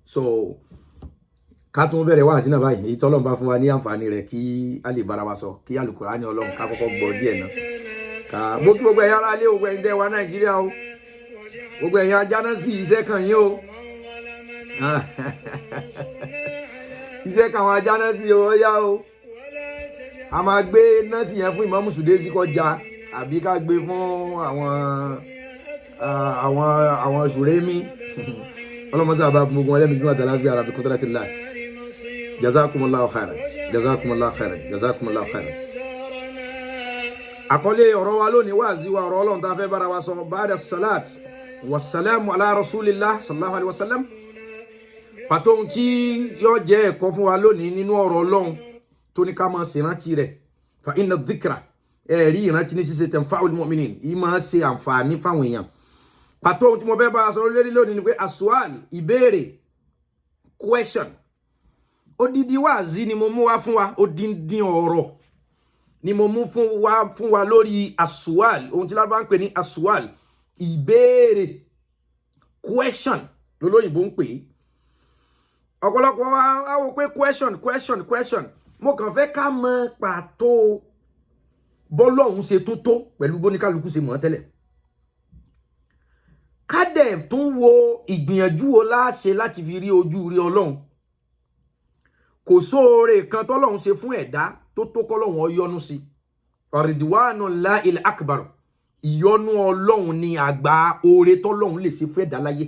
so ká tún bẹ̀rẹ̀ wá sí náà báyìí èyí tọ́lọ́run bá fún wa ní àǹfààní rẹ̀ kí a lè bára wa sọ kí Al-Qur'ani Ọlọ́run ká kọ́kọ́ gbọ́ díẹ̀ náà ká mo kí gbogbo ẹ̀yin ará ilé gbogbo ẹ̀yin tẹ́ wá Nàìjíríà o gbogbo ẹ̀yin ajánà sí iṣẹ́ kan yín o iṣẹ́ kan àwọn ajánà sí o yá o a máa gbé nọ́ọ̀sì yẹn fún Ìmámù Sùdésì kọjá àbí ká gbé fún àwọn Sùrẹ́mì ọlọ́mọdé àbá gbogbo wọn lẹ́mìí gbọ́dọ̀ lágbé ara bí qudratillah jazakumullahu khairan jazakumullahu khairan jazakumullahu khairan. àkọlé ọ̀rọ̀ wa lónìí wáàzí wa ọ̀rọ̀ Ọlọ́run tá a fẹ́ bára wa sọ ba'da salat wassalamu ala rasulillah sallallahu alaihi wasallam pàtó ohun tí yóò jẹ́ ẹ̀kọ́ fún wa lónìí nínú ọ̀rọ̀ Ọlọ́run tó ní ká máa ṣèrántí rẹ̀ fa inna dhikra ẹ̀rí ìrántí ní ṣíṣe tanfa'ul mu'minin yìí máa ṣe àǹfààní fáwọn èèyàn. pàtó ohun tí mo fẹ́ bá a sọ̀rọ̀ lérí lónìí ni pé aswal ìbéèrè question odidi wáàzí ni mo mú wá fún wa odindi ọ̀rọ̀ ni mo mú fún wa lórí aswal ohun tí lábá ń pè ní aswal ìbéèrè question lólóyìnbó ń pè é ọ̀pọ̀lọpọ̀ wa wò pé question mo kàn fẹ́ ká mọ pàtó bọ́lọ́hun ṣe tó tó pẹ̀lú bóníkálukú ṣe mọ̀ tẹ́lẹ̀ ká dẹ̀ tún wo ìgbìyànjú wo láṣe láti fi rí ojú rí Ọlọ́run kò sóore kan tọ́lọ́hun ṣe fún ẹ̀dá tó tó kọ́lọ́hun ó yọ́nú sí ridwanullahil akbar ìyọ́nú Ọlọ́run ni àgbà oore tọ́lọ́hun lè ṣe fún ẹ̀dá láyé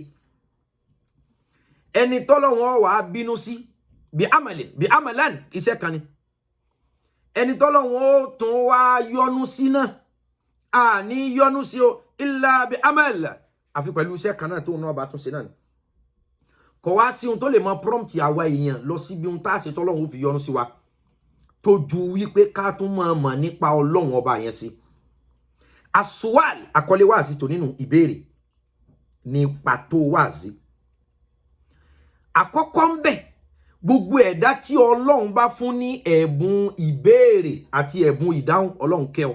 ẹni tọ́lọ́hun ó wá bínú sí bí amalan iṣẹ́ kan ni ẹni tọ́lọ́hun ó tún wá yọ́nú sí náà a ní yọ́nú sí o illa bí amal àfi pẹ̀lú iṣẹ́ kan náà tó náà bá tún ṣe náà ni kò wá sí ohun tó lè mọ prompt àwa èèyàn lọ sí bí ohun tá a ṣe tọ́lọ́hun ó fi yọ́nú sí wa tó ju wípé ká tún mọ̀ nípa Ọlọ́run ọba yẹn sí aswal àkọlé wáàsí tó nínú ìbéèrè ní pàtó wáàsí àkọ́kọ́ ń bẹ gbogbo ẹ̀dá tí Ọlọ́run bá fún ní ẹ̀bùn ìbéèrè àti ẹ̀bùn ìdáhùn Ọlọ́run kẹ́ ọ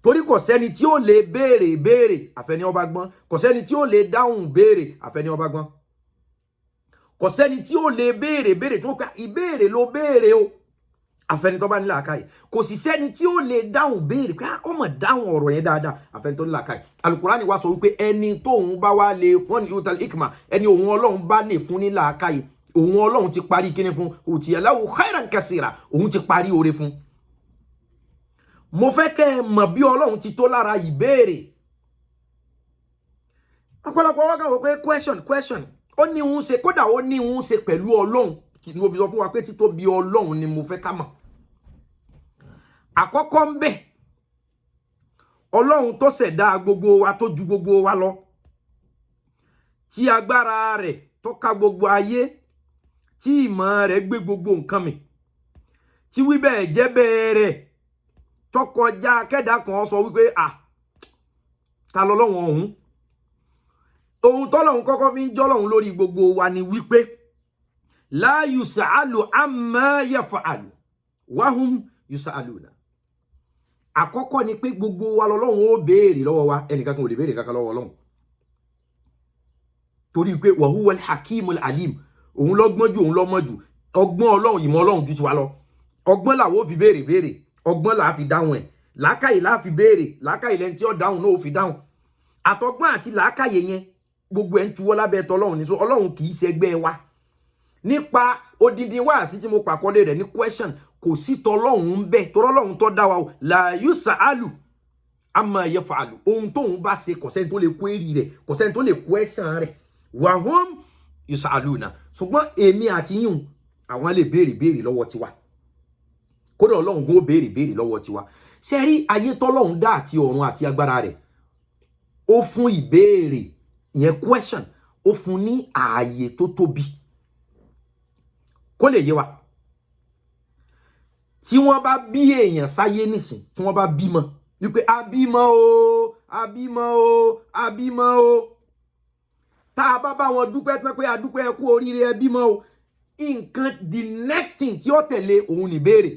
torí kò sẹ́ni tí ó lè béèrè àfẹ́ni ó bá gbọ́n kò sẹ́ni tí ó lè dáhùn béèrè àfẹ́ni ó bá gbọ́n kò sẹ́ni tí ó lè béèrè tó ká ìbéèrè ló béèrè o àfẹ́ni tó bá ní làákàyè kò sì sẹ́ni tí ó lè dáhùn béèrè pé ọmọ dáhùn ọ̀rọ̀ yẹn dáadáa àfẹ́ni tó ní làákàyè Al-Qur'ani wá sọ wípé ẹni tóun bá wá lè wọ́n ní yutal hikma ẹni òun Ọlọ́run bá lè fún ní làákàyè òun Ọlọ́run ti parí kíní fún utiya lahu khairan kasira òun ti parí oore fún. mo fẹ́ kẹ́ ẹ mọ̀ bí Ọlọ́run ti tó lára ìbéèrè ọ̀pọ̀lọpọ̀ wọ́n kàn wọ́n pé question ó ní òun ṣe kódà ó ní òun ṣe pẹ̀lú Ọlọ́run kí ni mo fi sọ fún wa pé títóbi Ọlọ́run ni mo fẹ́ ká mọ̀. àkọ́kọ́ ń bẹ Ọlọ́run tó ṣẹ̀dá gbogbo wa tó ju gbogbo wa lọ tí agbára rẹ̀ tó ká gbogbo ayé tí ìmọ̀ rẹ̀ gbé gbogbo nǹkan mì tí wí bẹ́ẹ̀ jẹ́ bẹ́ẹ̀ rẹ̀ tó kọjá kẹ́dà kan sọ wípé ta lọ́lọ́run ọ̀hún ohun tọ́lọ́run kọ́kọ́ fi ń jọ́lọ́run lórí gbogbo wa ni wípé la yus'alu amma yaf'alu wa hum yus'aluna àkọ́kọ́ ni pé gbogbo wa lọ́lọ́run ó béèrè lọ́wọ́ wa ẹnìkan kan ò lè béèrè kankan lọ́wọ́ Ọlọ́run torí pé wa huwal hakimul alim òun lọ́gbọ́n jù òun lọ́mọ jù ọgbọ́n Ọlọ́run ìmọ̀ Ọlọ́run ju tiwa lọ ọgbọ́n làwọn ò fi béèrè ọgbọ́n là á fi dáhùn ẹ̀ làákàyè là á fi béèrè làákàyè lẹ́ni tí ó dáhùn náà ó fi dáhùn àtọgbọ́n àti làákàyè yẹn gbogbo ẹ̀ ń tuwọ́ lábẹ́ tọ́lọ́run ní so Ọlọ́run kì í ṣẹgbẹ́ wa nípa odidi wáàsí tí mo pàkọ́lé rẹ̀ ní question kò sí tọ́lọ́run ń bẹ tọ́lọ́run tó dá wa o la yus'alu amma yaf'alu ohun tóun bá ṣe kò sẹ́ni tó lè query rẹ̀ kò sẹ́ni tó lè question rẹ̀ wa hum yus'aluna ṣùgbọ́n èmi àti yín àwọn lè béèrè lọ́wọ́ tiwa kódà Ọlọ́run go béèrè lọ́wọ́ tiwa ṣé rí ayé tọ́lọ́run dá àti ọ̀run àti agbára rẹ̀ ó fún ìbéèrè ìyẹn question ó fún ní ààyè tó tóbi kó lè yé wa tí wọ́n bá bí èèyàn sáyé nísìn tí wọ́n bá bímọ wípé abímọ o tá a bá wọn dúpẹ́ pé adúpẹ́ kú oríire ẹ bímọ o nǹkan the next thing tí ó tẹ̀lé òun ní béèrè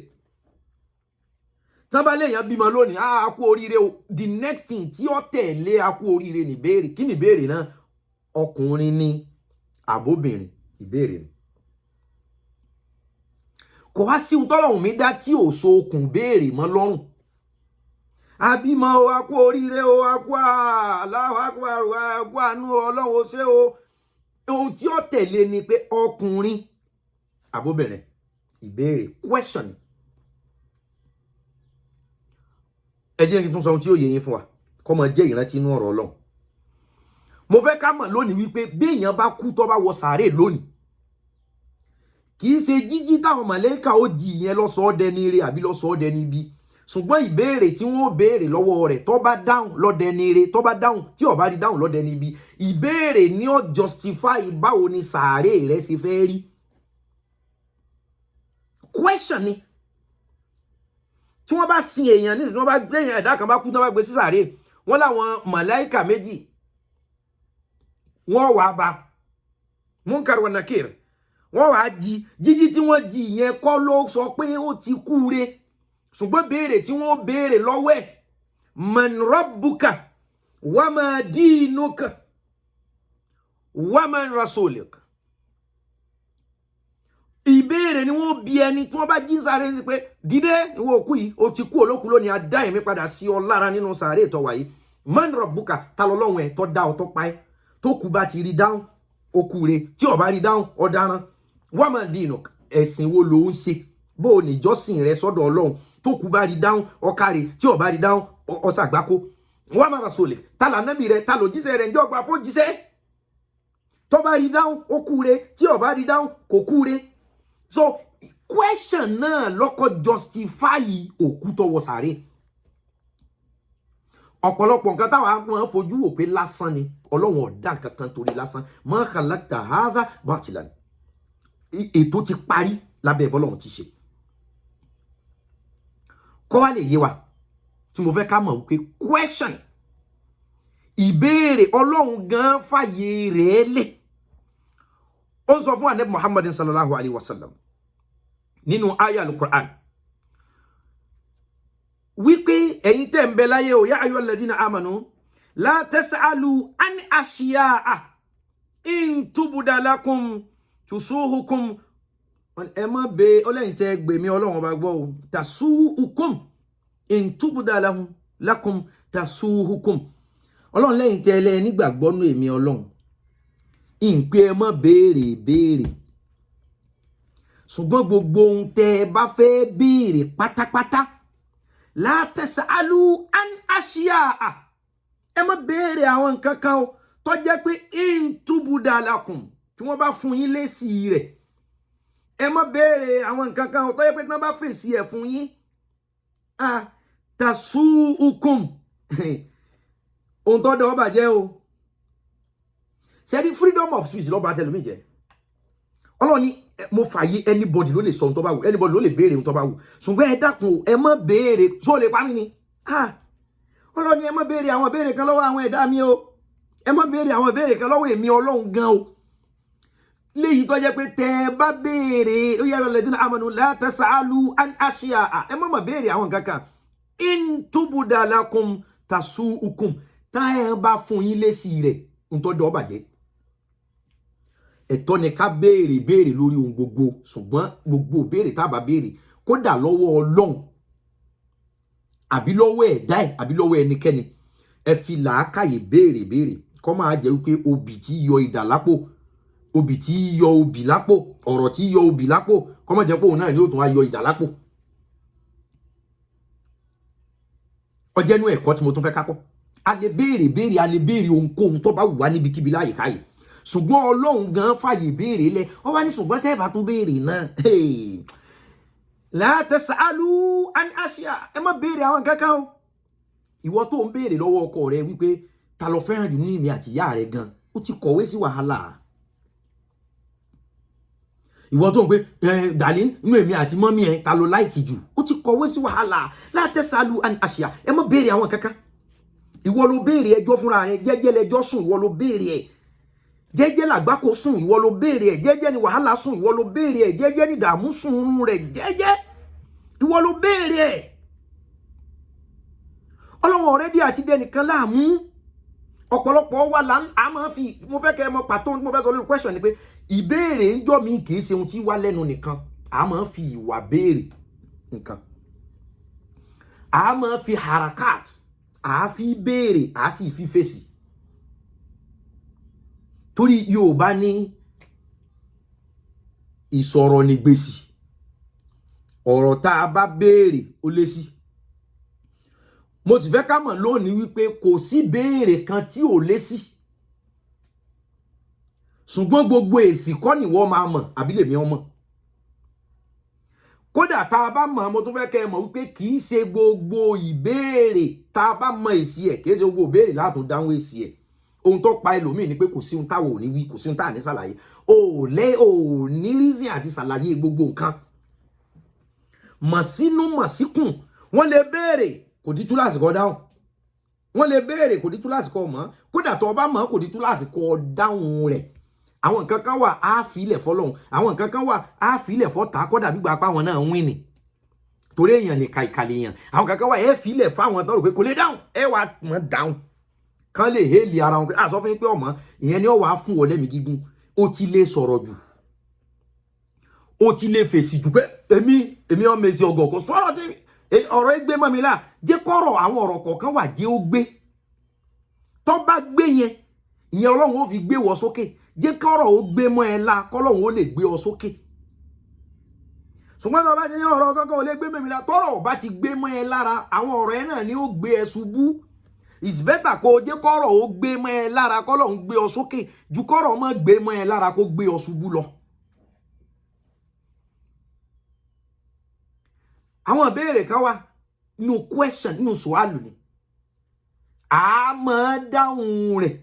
tán bá léèyàn bímọ lónìí a kú oríire o the next thing tí ó tẹ̀lé a kú oríire ní béèrè kí ni béèrè náà ọkùnrin ni àbóbìnrin ìbéèrè ni. Kò wá sí ohun tọ́lọ́run mi dá tí ò so okùn béèrè mọ́ lọ́rùn. Àbímọ o, a kú oríire o, a kú Allahu Akbar, a kú àánú Ọlọ́run ó ṣe o. Ohun tí ó tẹ̀lé ni pé ọkùnrin àbóbìnrin ìbéèrè question. Ẹ jẹ́ kí n tún sọ ohun tí ó yé yín fún wa kó máa jẹ́ ìrántí inú ọ̀rọ̀ Ọlọ́run. Mo fẹ́ ká mọ̀ lónìí wípé bí èèyàn bá kú tó bá wọ sàárè lónìí, kì í ṣe jíjí táwọn màlẹ́kà ó jí yẹn lọ sọ ọ́ dẹni ire àbí lọ sọ ọ́ dẹni ibi. Ṣùgbọ́n ìbéèrè tí wọ́n béèrè lọ́wọ́ rẹ̀ tó bá dáhùn ló dẹni ire, tó bá dáhùn tí ó bá rí dáhùn ló dẹni ibi. Ìbéèrè ni ó justify báwo ni sàárè rẹ̀ ṣe fẹ́ rí. Question ni. Tí wọ́n bá sin èèyàn nísìnyí, wọ́n bá gbé èèyàn ẹ̀dá kan bá kú, tí wọ́n bá gbé sí sàárè, wọ́n láwọn màláíkà méjì wọ́n wá bá Munkar wa Nakir, wọ́n wá jí. Jíjí tí wọ́n jí yẹn kọ́ ló sọ pé ó ti kú re. Ṣùgbọ́n béèrè tí wọ́n béèrè lọ́wọ́ ẹ̀, man rabbuka wa ma dinuka wa man rasuluk. Ìbéèrè ni wọ́n bi ẹni tí wọ́n bá jí sáré ní pé dìde ìwọ òkú yìí, ó ti kú olókú lónìí, a dá ẹ̀mí padà sí ọ lára nínú sáré tó wà yìí. Man rabbuka, ta lọ́lọ́run ẹ̀ tó dá ọ tó pa ẹ́. Tó kú bá ti rí dáhùn ó kú re, tí ó bá rí dáhùn ọ̀daràn. Wa ma dinuk, ẹ̀sìn wo ló ń ṣe? Bó o ní jọ́sìn rẹ sọ́dọ̀ Ọlọ́run. Tó kú bá rí dáhùn ọ̀kàrè, tí ó bá rí dáhùn ọ̀sàgbákò. Wa ma rasulik, ta la nábì rẹ, ta ló jíṣẹ́ rẹ, ǹjọ́ gbà fún jíṣẹ́. Tó bá rí dáhùn ó kú re, tí ó bá rí dáhùn kò kú re. So question náà lọ́kọ́ justify òkú tó wọ sàárè. Ọ̀pọ̀lọpọ̀ nǹkan táwa máa fojú wò pé lásán ni, Ọlọ́run ò dá nǹkan kan torí lásán. Ma khalaqta hadha batilan. Ètò ti parí lábẹ́ bọ́lọ́run ti ṣe. Kó wá lè yé wa tí mo fẹ́ ká mọ̀ wípé question, ìbéèrè, Ọlọ́run gan fàyè rẹ̀ lẹ̀. Ó ń sọ fún Ànábì Muhammad sallallahu alaihi wasallam nínú aya al-Qur'an wípé ẹ̀yin tẹ́ ń bẹ láyé o, ya ayyuhal ladhina amanu la tas'alu an ashiya'a in tubda lakum tusuhukum. Ẹ má be Ọlọ́run tẹ́ gbè mí Ọlọ́run bá gbọ́ o, tasuhukum in tubda lakum tasuhukum. Ọlọ́run lẹ́yìn tẹ́ lẹ́ nígbàgbọ́ nú èmi Ọlọ́run, ìpè ẹ má béèrè. Ṣùgbọ́n gbogbo ohun tẹ́ bá fẹ́ béèrè pátápátá, la tas'alu an ashiya'a, ẹ má béèrè àwọn nǹkan kan o tó jẹ́ pé in tubda lakum, tí wọ́n bá fún yín lésì rẹ̀. Ẹ má béèrè àwọn nǹkan kan o tó jẹ́ pé tí wọ́n bá fèsì ẹ̀ fún yín, tasuhukum, ohun tó dọ̀ bàjẹ́ o. Ṣé rí freedom of speech ló bá tẹlòmí jẹ́. Ọlọ́run ní mo fàyè anybody ló lè sọ ohun tó bá wù, anybody ló lè béèrè ohun tó bá wù. Ṣùgbọ́n ẹ dákun o, ẹ má béèrè, ṣó lè pa mí ni. Ọlọ́run ní ẹ má béèrè àwọn béèrè kan lọ́wọ́ àwọn ẹ̀dá mi o. Ẹ má béèrè àwọn béèrè kan lọ́wọ́ èmi Ọlọ́run gan o. Léyìí tó jẹ́ pé tẹ́ bá béèrè, ó yá alladhina amanu la tas'alu an ashiya'a, ẹ má béèrè àwọn nǹkan kan. In tubda lakum tasu'ukum, tá ẹ bá fún yín lésì rẹ̀, ohun tó dọ̀ bàjẹ́. Ẹ̀tọ́ ni ká béèrè lórí ohun gbogbo, ṣùgbọ́n gbogbo béèrè tá bá béèrè kódà lọ́wọ́ Ọlọ́run àbí lọ́wọ́ ẹ̀dá ẹ̀ àbí lọ́wọ́ ẹnikẹ́ni, ẹ fi làákàyè béèrè kó máa jẹ́ wípé obì tí yọ idà lápò, obì tí yọ obì lápò, ọ̀rọ̀ tí yọ obì lápò, kó má jẹ́ pé òun náà ni ó tún wá yọ idà lápò. Ọjẹ́nu ẹ̀kọ́ tí mo tún fẹ́ ká kọ́. A lè béèrè ohunkóhun tó bá wù wá níbikíbi láyìíkáyìí. Ṣùgbọ́n Ọlọ́run gan fàyè béèrè lẹ̀. Ó wá ní ṣùgbọ́n tẹ́ bá tún béèrè náà, la tas'alu an ashiya, ẹ má béèrè àwọn nǹkan kan o. Ìwọ tó ń béèrè lọ́wọ́ ọkọ rẹ wípé ta ló fẹ́ràn jù nínú èmi àti ìyá rẹ gan, ó ti kọ̀wé sí wàhálà. Ìwọ tó ń pé darling, nínú èmi àti mọ́mí ẹ ta ló like jù, ó ti kọ̀wé sí wàhálà. La tas'alu an ashiya, ẹ má béèrè àwọn nǹkan kan. Ìwọ ló béèrè ẹjọ́ fúnra rẹ, jẹ́jẹ́ lẹjọ́ sùn, ìwọ ló béèrè ẹ̀. Jẹ́jẹ́ làgbákò sùn, ìwọ ló béèrè ẹ̀. Jẹ́jẹ́ ni wàhálà sùn, ìwọ ló béèrè ẹ̀. Jẹ́jẹ́ ni dààmú sùn rẹ̀, jẹ́jẹ́ ìwọ ló béèrè ẹ̀. Ọlọ́run already àti dẹnìkan láàmú. ọ̀pọ̀lọpọ̀ wa là á máa fi mo fẹ́ kẹ́ ẹ mọ pàtó mo fẹ́ sọ lórí question ni pé ìbéèrè ń jọ́ mi kì í ṣe ohun tí wá lẹ́nu nìkan a máa fi ìwà béèrè nǹkan a máa fi harakat a fi béèrè a sì fi fèsì torí Yorùbá ní ìsọ̀rọ̀ ní gbèsì ọ̀rọ̀ tá a bá béèrè ó lé sí mo sì fẹ́ ká mọ̀ lónìí wípé kò sí béèrè kan tí ò lé sí ṣùgbọ́n gbogbo èsì kọ́ ni wọ́n máa mọ̀ àbí lèmi ọmọ kódà tá a bá mọ̀ mo tún fẹ́ kẹ́ ẹ mọ̀ wípé kì í ṣe gbogbo ìbéèrè tá a bá mọ̀ èsì ẹ̀ kì í ṣe gbogbo ìbéèrè látún dáhùn èsì ẹ̀ ohun tó pa ẹlòmíì ni pé kò sí ohun táwọn ò ní wí kò sí ohun táà ní ṣàlàyé ò ní reason àti ṣàlàyé gbogbo nǹkan mọ̀ sínú mọ̀ síkùn wọ́n lè béèrè kò di túláàsì kó dáhùn wọ́n lè béèrè kò di túláàsì kó mọ̀ kódà tó bá mọ̀ kò di túláàsì kó dáhùn rẹ̀ àwọn nǹkan kan wà á fi ilẹ̀ fọ́lọ́hun àwọn nǹkan kan wà á fi ilẹ̀ fọ́ta kódà bí gbapá wọn náà win ni torí èèyàn lè ka ìkàlẹ̀ èèyàn àwọn nǹkan kan wà ẹ fi ilẹ̀ fáwọn tó rò pé kò lè dáhùn ẹ wà mọ̀ dáhùn kan lè hélì ara wọn pé àsọ fún yín pé ọmọ ìyẹn ni ó wà fún wọlé mi gígùn ó ti lè sọ̀rọ̀ jù ó ti lè fèsì jù pé èmi ọmọ èsì ọgọ̀ kò sọ̀rọ̀ tí ọ̀rọ̀ ẹ gbé mọ́ mi lá jẹ́ kọ́rọ̀ àwọn ọ̀rọ̀ kọ̀ọ̀kan wà jẹ́ ó gbé tó bá gbé yẹn ìyẹn Ọlọ́run ó fi gbé wọ sókè jẹ́ kọ́rọ̀ ó gbé mọ́ ẹ lá kọ́lọ́run ó lè gbé ọ sókè ṣùgbọ́n tó bá ti ní ọ̀rọ̀ kankan ò lè gbé mẹ́mi lá tọ́rọ̀ bá ti gbé mọ́ ẹ lára àwọn ọ̀rọ̀ ẹ náà ni ó gbé ẹ ṣubú it's better kó jẹ́ kọ́rọ̀ ó gbé mọ́ ẹ lára kọ́lọ́run gbé ọ sókè ju kọ́rọ̀ má gbé mọ́ ẹ lára kó gbé ọ ṣubú lọ. àwọn ìbéèrè kan wà nínú question nínú sùálù ni a máa dáhùn rẹ̀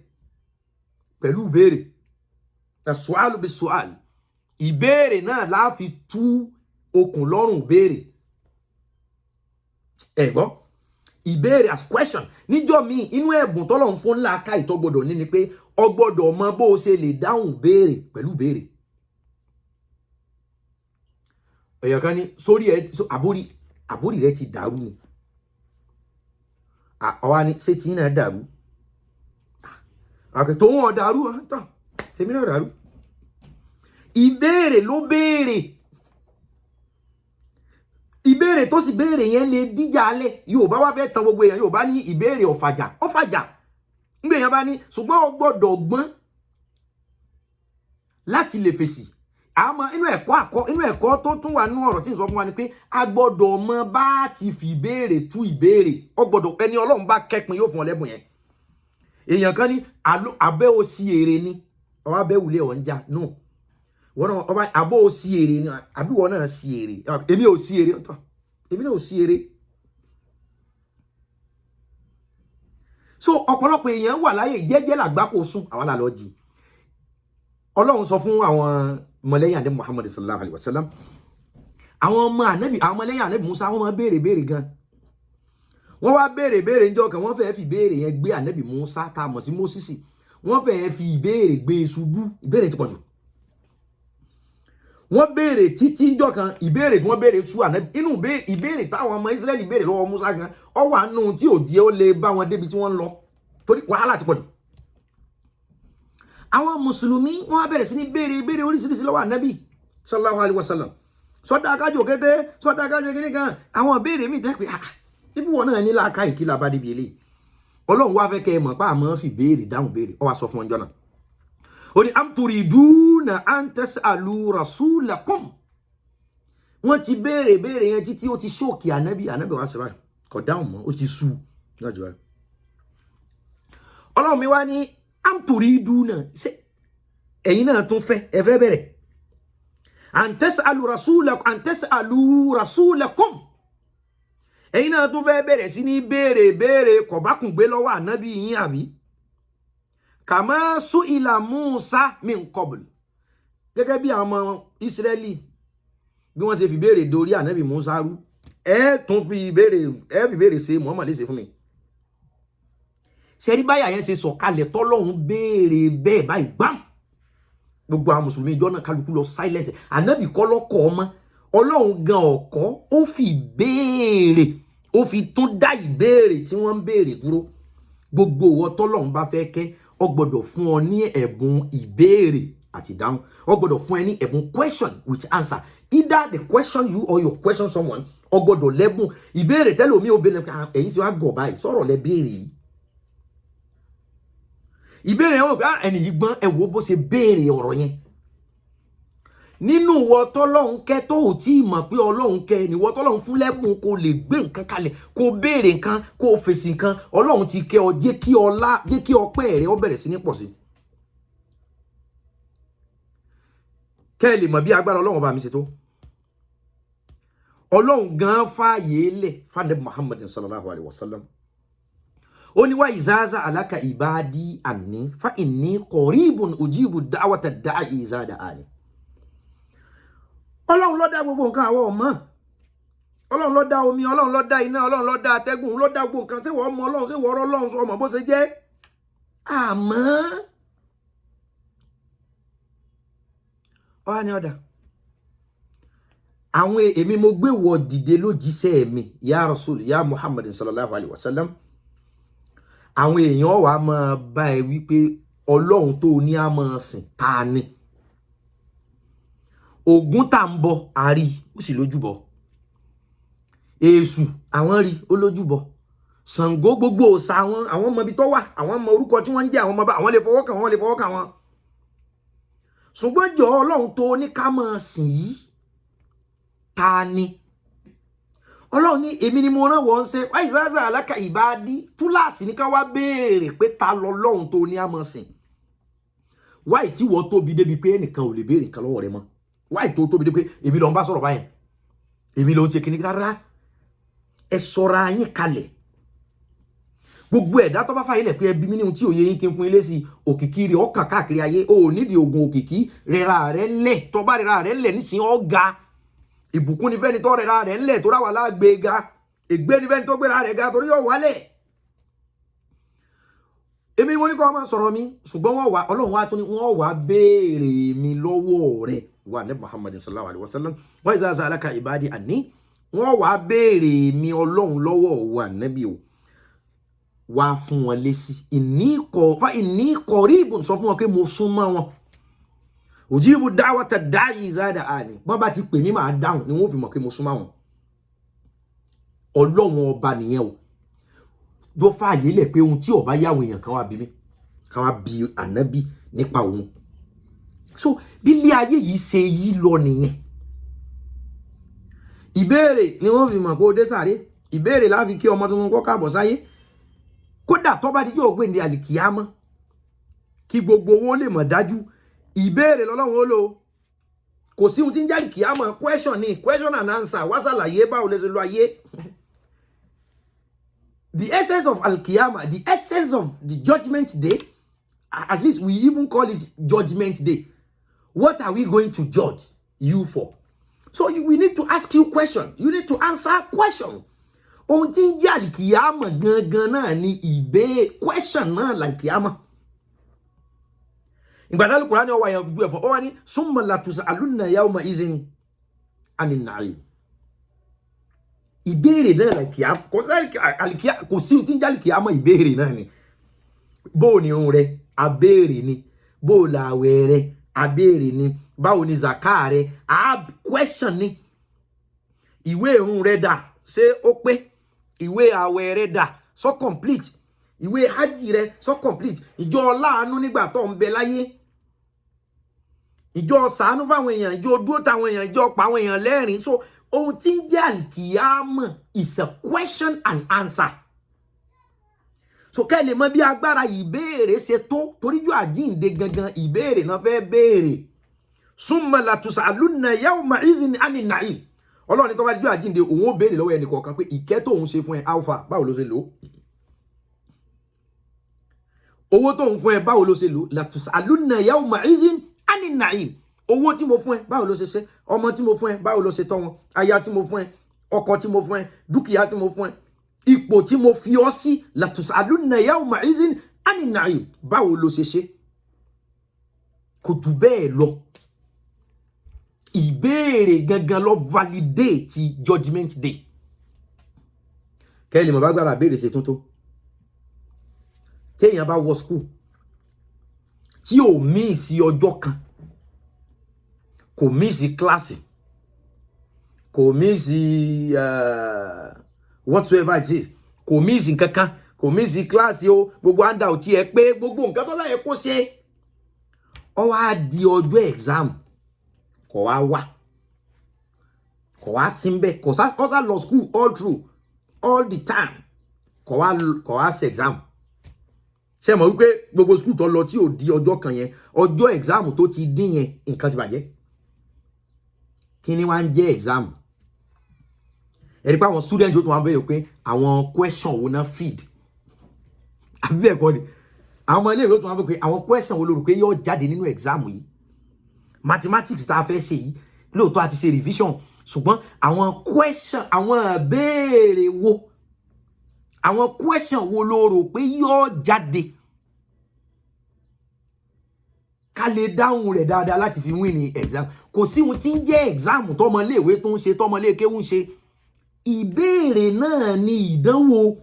pẹ̀lú ìbéèrè sùálù bí sùálù ìbéèrè náà la fi tú okùn lọ́rùn ìbéèrè ẹ gbọ́ ìbéèrè as question níjọ́ mi inú ẹ̀bùn tọ́lọ́run fún ńlá ká ìtọ́ gbọ́dọ̀ ní ni pé o gbọ́dọ̀ mọ bó o ṣe lè dáhùn ìbéèrè pẹ̀lú ìbéèrè èèyàn kan ní sórí ẹ àbórí rẹ ti dàrú ni àwa ni ṣé tí náà dàrú àkètò wọn dàrú tán tèmi náà dàrú ìbéèrè ló béèrè ìbéèrè tó sì béèrè yẹn lè díjà alẹ́ Yorùbá wá fẹ́ tan gbogbo èèyàn Yorùbá ní ìbéèrè ọ̀fàjà nígbà èèyàn bá ní ṣùgbọ́n o gbọ́dọ̀ gbọ́n láti lè fèsì àmọ́ inú ẹ̀kọ́ tó tún wà nínú ọ̀rọ̀ tí n sọ fún wa ni pé a gbọ́dọ̀ mọ bá ti fi ìbéèrè tú ìbéèrè o gbọ́dọ̀ ẹni Ọlọ́run bá kẹ́pin yóò fún ọ lẹ́bùn yẹn èèyàn kan ní abẹ́ o sí èrè ni ọwọ́ abẹ́ wulẹ̀ ọ̀ ń jà no wọ́n náà ọba abọ́ o sí èrè ni àbí wọ́n náà sí èrè èmi ò sí èrè èmi náà ò sí èrè so ọ̀pọ̀lọpọ̀ èèyàn wà láyé jẹ́jẹ́ làgbákò sùn àwọn làlọ́ jì Ọlọ́run sọ fún àwọn mọ̀lẹ́yìn ànábì Muhammad sallallahu alaihi wasallam àwọn mọ̀lẹ́yìn ànábì Musa wọ́n máa béèrè gan wọ́n wá béèrè ńjọ́ kan wọ́n fẹ́ fi béèrè yẹn gbé ànábì Musa tá mọ̀ sí Mósísì wọ́n fẹ́ fi ìbéèrè gbé ṣubú ìbéèrè ti pọ̀jù wọ́n béèrè títí ńjọ́ kan ìbéèrè tí wọ́n béèrè sú ànábì inú ìbéèrè táwọn ọmọ Ísírẹ́lì béèrè lọ́wọ́ Musa gan ó wà nù tí ò jẹ́ ó lè bá wọn débi tí wọ́n ń lọ torí wàhálà ti pọ̀jù àwọn mùsùlùmí wọ́n á bẹ̀rẹ̀ sí ní béèrè oríṣiríṣi lọ́wọ́ ànábì sallallahu alaihi wasallam sọ́dá akájò kété sọ́dá akájò kété kan àwọn béèrè mi tẹ́ pé ibi wọn náà ní láàká ìkílà bá débi eléyìí Ọlọ́run wá fẹ́ kẹ́ ẹ mọ̀ pa àmọ́ fi béèrè dáhùn béèrè ó wá sọ fún ọjọ́ náà ó ní am turiduna an tas'alu rasulakum wọ́n ti béèrè yẹn títí ó ti ṣóòkì ànábì wá sọ báyìí kò dáhùn mọ́ ó ti sú lọ́jọ́ báyìí Ọlọ́run mi wá ní am turiduna ṣé ẹ̀yin náà tún fẹ́ ẹ fẹ́ bẹ̀rẹ̀ an tas'alu rasulakum ẹ̀yin náà tún fẹ́ bẹ̀rẹ̀ sí ní béèrè kọ̀bákùngbé lọ́wọ́ ànábì yín àbí kàmá su'ila Musa min qabl gẹ́gẹ́ bí àwọn ọmọ Ísírẹ́lì bí wọ́n ṣe fi béèrè dorí ànábì Musa rú ẹ fi béèrè ṣe Muhammad lè ṣe fún mi ṣẹ́rí báyà yẹn ṣe sọ̀kalẹ̀ tọ́lọ́hun béèrè bẹ́ẹ̀ báyìí gbám gbogbo àwọn mùsùlùmí ìjọ náà kálukú lọ silent ànábì kọ́ lọ́kọ̀ ọmọ Ọlọ́run gan ọ̀kọ́ ó fi béèrè ó fi tún dá ìbéèrè tí wọ́n ń béèrè dúró gbogbo ìwọ tọ́lọ́run bá fẹ́ kẹ́ ó gbọ́dọ̀ fún ọ ní ẹ̀bùn ìbéèrè àti ìdáhùn ó gbọ́dọ̀ fún ẹ ní ẹ̀bùn question with answer either the question you or your question someone ó gbọ́dọ̀ lẹ́bùn ìbéèrè tẹ́lómi ò béèrè ẹ̀yin sì wá gọ̀ báyìí sọ̀rọ̀ lẹ béèrè yìí ìbéèrè yẹn wò pé ẹni yìí gbọ́n ẹ wo bó ṣe béèrè ọ̀rọ̀ yẹn nínú ìwọ tọ́lọ́run kẹ́ tó ò tí ì mọ̀ pé ọlọ́run kẹ́ ni ìwọ tọ́lọ́run fún lẹ́bùn kó lè gbé nǹkan kalẹ̀ kó béèrè nǹkan kó fèsì nǹkan ọlọ́run ti kẹ́ ọ jẹ́ kí ọpẹ́ rẹ ó bẹ̀rẹ̀ sí ní pọ̀ sí kẹ́ ẹ lè mọ̀ bí agbára ọlọ́run bá mi ṣe tó ọlọ́run gan fààyè lẹ̀ fànẹ́bí Muhammad sallallahu alayhi wa sallam ó ní wá ìzáza alaka ìbádí àní fa inni qaribun ujibu da'wata da'i ìzáda àní ọlọ́run ló dá gbogbo nǹkan àwọn ọmọ ọlọ́run ló dá omi ọlọ́run ló dá iná ọlọ́run ló dá atẹ́gùn ló dá gbogbo nǹkan ṣé wọ́n mọ ọlọ́run ṣé wọ́n rọ́ ọlọ́run ọmọ bó ṣe jẹ́ àmọ́ ọ̀hán ni ọ̀dà àwọn èmi mo gbé wọ dìde lójíṣẹ́ mi ya Rasul ya Muhammad sallallahu alayhi wa sallam àwọn èèyàn wà máa bá ẹ wípé ọlọ́run tó ní a máa sìn ta ni Ògún tá ń bọ àrí ó sì lójúbọ Èṣù àwọn rí ó lójúbọ Ṣàngó gbogbo òòṣà àwọn ọmọ ibi tó wà àwọn ọmọ orúkọ tí wọ́n ń jẹ́ àwọn ọmọ bá àwọn lè fọwọ́ kàn wọ́n ṣùgbọ́n jọ ọlọ́run tó ní ká máa sìn yìí ta ni ọlọ́run ní èmi ni mo rán wọ́n ṣe wáyé sáásá aláka ìbádí túláàsì ní ká wá béèrè pé ta lọ́lọ́run tó ní a máa sìn wáyé tí wọ́n tóbi débi pé ẹnìkan ò lè béèrè nǹkan lọ́wọ́ rẹ mọ́ wáyé tó tóbi débi pé èmi ló ń bá sọ̀rọ̀ báyẹn èmi ló ń ṣe kíní rárá ẹ sọra yín kalẹ̀ gbogbo ẹ̀dá tó bá fàyè lẹ̀ pé ẹbí mi ní ohun tí òye yín kí n fún ilé sí òkìkí rẹ̀ ọkàn káàkiri ayé o ò nídìí oògùn òkìkí rẹra rẹ lẹ̀ tó bá rẹra rẹ lẹ̀ nísìnyí ọ̀gá ìbùkún ní fẹ́ni tó rẹra rẹ̀ ńlẹ̀ tó ráwà lágbè ga ègbé ní fẹ́ni tó gbéra rẹ̀ ga torí yóò wálẹ̀ èmi ni mo ní kó máa sọ̀rọ̀ mi ṣùgbọ́n wọ́n wà ọlọ́run wá tó ní wọ́n wà béèrè mi lọ́wọ́ rẹ̀ wà ní Muhammad sallallahu alaihi wasallam wa iza sa'alaka ibadi anni wọ́n wà béèrè mi ọlọ́run lọ́wọ́ wà nẹ́bí o wá fún wọn lésì ìní qaribun sọ fún wọn pé mo súnmọ́ wọn ujibu da'wata da'i ìzáda àní wọ́n bá ti pè mí máa dáhùn ni wọ́n fi mọ̀ pé mo súnmọ́ wọn ọlọ́run ọba nìyẹn o tó fààyè lẹ̀ pé ohun tí ọba yàwó èèyàn kan wá bí mi kan wá bí ànábì nípa òun so bí ilé ayé yìí ṣe yí lọ nìyẹn ìbéèrè ni wọ́n fi mọ̀ pé ó dé sáré ìbéèrè láfi kí ọmọ tó ń kọ́ káàbọ̀ sáyé kódà tó bá di yóò gbé ní àlìkìyámọ́ kí gbogbo owó lè mọ̀ dájú ìbéèrè lọ́lọ́run ó lò kò sí ohun tí ń jáde kìámọ̀ question and answer wá ṣàlàyé báwo lè ṣe lo ayé the essence of al-Qiyamah, the essence of the judgment day, at least we even call it judgment day. What are we going to judge you for? So we need to ask you question. You need to answer question. Ohun tí ń jẹ́ al-Qiyamah gangan náà ni question náà al-Qiyamah. Ìgbàdá al-Qur'an ni ó wà yẹn gbé ẹ̀fọ́ ó wá ní summa latus'alunna yawma izin anin na'im. Ìbéèrè náà al-Qiyamah kò sí tí ń jẹ́ al-Qiyamah ìbéèrè náà ni. Bó ni irun rẹ abéèrè ni, bó làwẹ̀ rẹ abéèrè ni, báwo ni zaka rẹ question ni. Ìwé irun rẹ dà ṣé ó pé, ìwé àwẹ̀ rẹ dà so complete, ìwé hajj rẹ so complete, ìjọ láàánú nígbà tó ń bẹ láyé, ìjọ ṣàánú fáwọn èèyàn, ìjọ dúró táwọn èèyàn, ìjọ pa àwọn èèyàn lẹ́rìn. So ohun tí ń jẹ́ al-Qiyamah is a question and answer. So kẹ́ lè mọ̀ bí agbára ìbéèrè ṣe tó torí jọ àjíǹde gangan ìbéèrè náà fẹ́ béèrè. Summa latus'alunna yawma izin anin na'im. Ọlọ́run ní tó bá jọ àjíǹde òun ó béèrè lọ́wọ́ ẹnì kọ̀ọ̀kan pé ìkẹ́ tóun ṣe fún ẹ alpha báwo ló ṣe lò, owó tóun fún ẹ báwo ló ṣe lò. Latus'alunna yawma izin anin na'im. Owó tí mo fún ẹ báwo ló ṣe ṣe, ọmọ tí mo fún ẹ báwo ló ṣe tọ́ wọn, aya tí mo fún ẹ, ọkọ tí mo fún ẹ, dúkìá tí mo fún ẹ, ipò tí mo fi ọ sí. Latus'alunna yawma izin anin na'im. Báwo ló ṣe ṣe? Kò jù bẹ́ẹ̀ lọ. Ìbéèrè gangan ló validate judgment day. Kẹ́lì mọ̀ bá gbára béèrè ṣe tuntun. téèyàn bá wọ school tí ò miss ọjọ́ kan, kò miss kíláàsì, kò miss whatsoever it is, kò miss nǹkan kan, kò miss kíláàsì o, gbogbo handout tí ẹ pé gbogbo nǹkan tó láyé kó ṣe, ó wá di ọjọ́ exam kò wá síbẹ̀, kò sá lọ school all through all the time, kò wá ṣe exam. Ṣé mọ̀ wípé gbogbo school tó lọ tí ò di ọjọ́ kan yẹn, ọjọ́ exam tó ti dín yẹn nǹkan ti bàjẹ́. Kí ni wá ń jẹ́ exam? Ẹ̀rí pé àwọn students ó tún wá bẹ̀rẹ̀ pé àwọn question wo náà feed, àbí bẹ́ẹ̀ kọ́ ni àwọn ọmọ ilé ìwé ó tún wá bẹ̀rẹ̀ pé àwọn question wo ló rò pé yóò jáde nínú exam yìí. Mathematics tá a fẹ́ ṣe yìí lóòótọ́ àti ṣe revision, ṣùgbọ́n àwọn question, àwọn ìbéèrè wo, àwọn question wo ló rò pé yóò jáde ká lè dáhùn rẹ̀ dáadáa láti fi win ní exam. Kò sí ohun tí ń jẹ́ exam tọ́mọ ilé ìwé tó ń ṣe, tọ́mọ ilé kéwú ń ṣe. Ìbéèrè náà ni ìdánwò.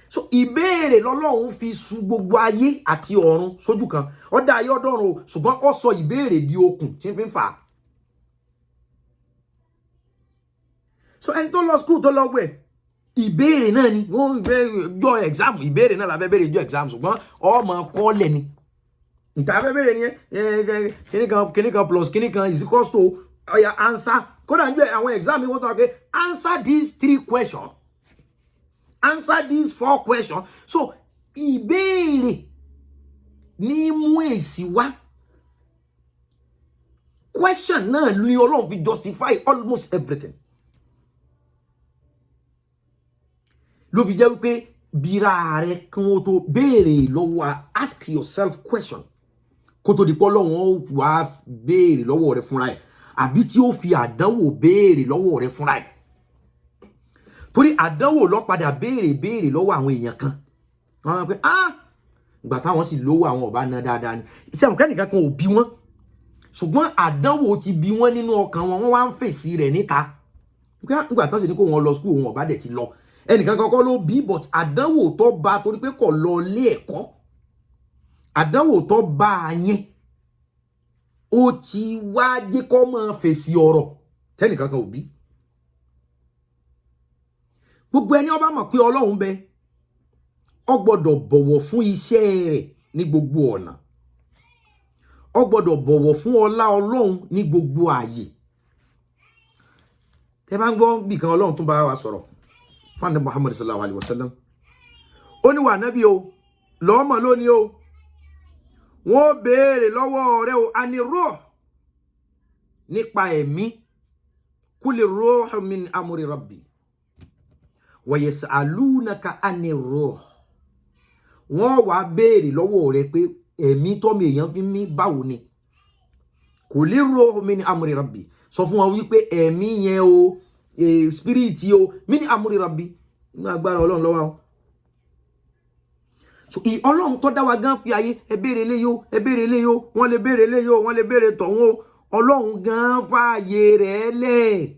So ìbéèrè lọ́lọ́run fi su gbogbo ayé àti ọ̀run sójú kan. Ó dá ayé ọ̀dọ̀run o, ṣùgbọ́n ó sọ ìbéèrè di okùn tí ń fi ń fà. So ẹni tó lọ school tó lọ gbé ìbéèrè náà ni wọ́n jọ exam, ìbéèrè náà la fẹ́ béèrè jọ exam, ṣùgbọ́n ọmọ kọ́lẹ̀ ni. Nta fẹ́ béèrè ni kíní kan plus kíní kan is equals to oya answer. Kódà níjọ́ àwọn exam wọ́n tó wá answer these 3 questions. Answer these 4 questions. So, ìbéèrè ní mú èsì wá. Question náà ni Ọlọ́run fi justify almost everything. Ló fi jẹ́ wípé bíra rẹ̀ kí wọ́n tó béèrè lọ́wọ́, ask yourself question. Kó tó di pé Ọlọ́run ó wá béèrè lọ́wọ́ rẹ̀ fúnra ẹ̀, àbí tí ó fi àdánwò béèrè lọ́wọ́ rẹ̀ fúnra ẹ̀. Torí àdánwò ló padà béèrè lọ́wọ́ àwọn èèyàn kan. Wọ́n pé ìgbà táwọn sì lówó àwọn ọba náà dáadáa ni. Iṣẹ́ àwọn kẹ́nìkan kan ò bí wọ́n, ṣùgbọ́n àdánwò ti bí wọ́n nínú ọkàn wọn, wọ́n wá ń fèsì rẹ̀ níta. Nígbà tán sì ní kó wọn lọ school, wọn ọba dẹ̀ ti lọ. Ẹnìkan kọ́kọ́ ló bí, but àdánwò tó bá torí pé kò lọ ilé ẹ̀kọ́. Àdánwò tó bá yẹn ó ti wá jẹ́ kó máa fèsì ọ̀rọ̀ tẹ́nìkan kan ò bí. Gbogbo ẹni ó bá mọ̀ pé Ọlọ́run bẹ, ó gbọ́dọ̀ bọ̀wọ̀ fún iṣẹ́ rẹ̀ ní gbogbo ọ̀nà. Ó gbọ́dọ̀ bọ̀wọ̀ fún ọlá Ọlọ́run ní gbogbo ààyè. Tẹ́ bá ń gbọ́ bí kan Ọlọ́run tún bá wa sọ̀rọ̀ fún Muhammad sallallahu alaihi wasallam. Ó ní wà nábì o, lọ́mọ lónìí o, wọ́n béèrè lọ́wọ́ rẹ̀ o, ani ruh, nípa ẹ̀mí. Kuli ruh min amri rabbi wa yas'alunaka ani ruh. Wọ́n wá béèrè lọ́wọ́ rẹ̀ pé ẹ̀mí tọ́mọ èèyàn fi mí báwo ni. Kuli ruh min amri rabbi. Sọ fún wọn wípé ẹ̀mí yẹn o, spirit o, min amri rabbi, ní agbára Ọlọ́run ló wà o. So Ọlọ́run tó dá wa gan fi ayé ẹ béèrè eléyìí o, ẹ béèrè eléyìí o, wọ́n lè béèrè eléyìí o, wọ́n lè béèrè tọ̀hún o. Ọlọ́run gan fààyè rẹ̀ lẹ̀.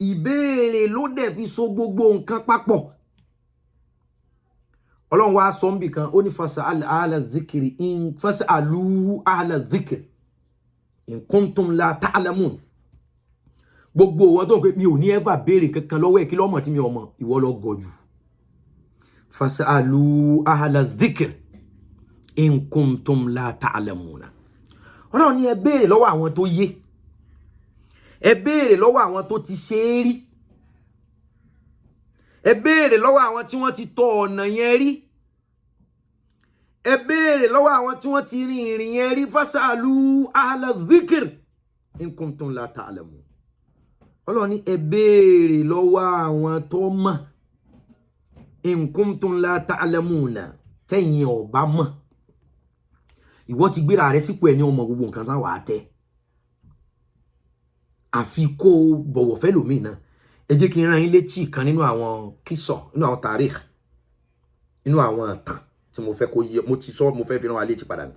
Ìbéèrè ló dẹ̀ fi so gbogbo nǹkan papọ̀. Ọlọ́run wá sọ nbì kan, ó ní fas'al ahla dhikri fas'alu ahla dhikri in kuntum la ta'lamun. Gbogbo wọn tó ń pè mí ò ní ever béèrè kankan lọ́wọ́ ẹ̀ kí lọ́mọ tí mi ò mọ̀, ìwọ ló gọ̀jù. Fas'alu ahla dhikri in kuntum la ta'lamuna. Ọlọ́run ní ẹ béèrè lọ́wọ́ àwọn tó yé. Ẹ béèrè lọ́wọ́ àwọn tó ti ṣe é rí. Ẹ béèrè lọ́wọ́ àwọn tí wọ́n ti tọ ọ̀nà yẹn rí. Ẹ béèrè lọ́wọ́ àwọn tí wọ́n ti rin ìrìn yẹn rí. Fas'alu ahla dhikr in kuntum la ta'lamun. Ọlọ́run ní ẹ béèrè lọ́wọ́ àwọn tó mọ̀. In kuntum la ta'lamuna, tẹ́yin ò bá mọ̀. Ìwọ ti gbéra rẹ̀ sípò ẹni ọmọ gbogbo nǹkan tán wà á tẹ́. Àfi kó bọ̀wọ̀ fẹ́ lòmíì náà. Ẹ jẹ́ kí n rán yín létí kan nínú àwọn kísọ̀, nínú àwọn tàríkh, nínú àwọn ìtàn tí mo fẹ́ kó yé, mo ti sọ, mo fẹ́ fi rán wa létí padà ni.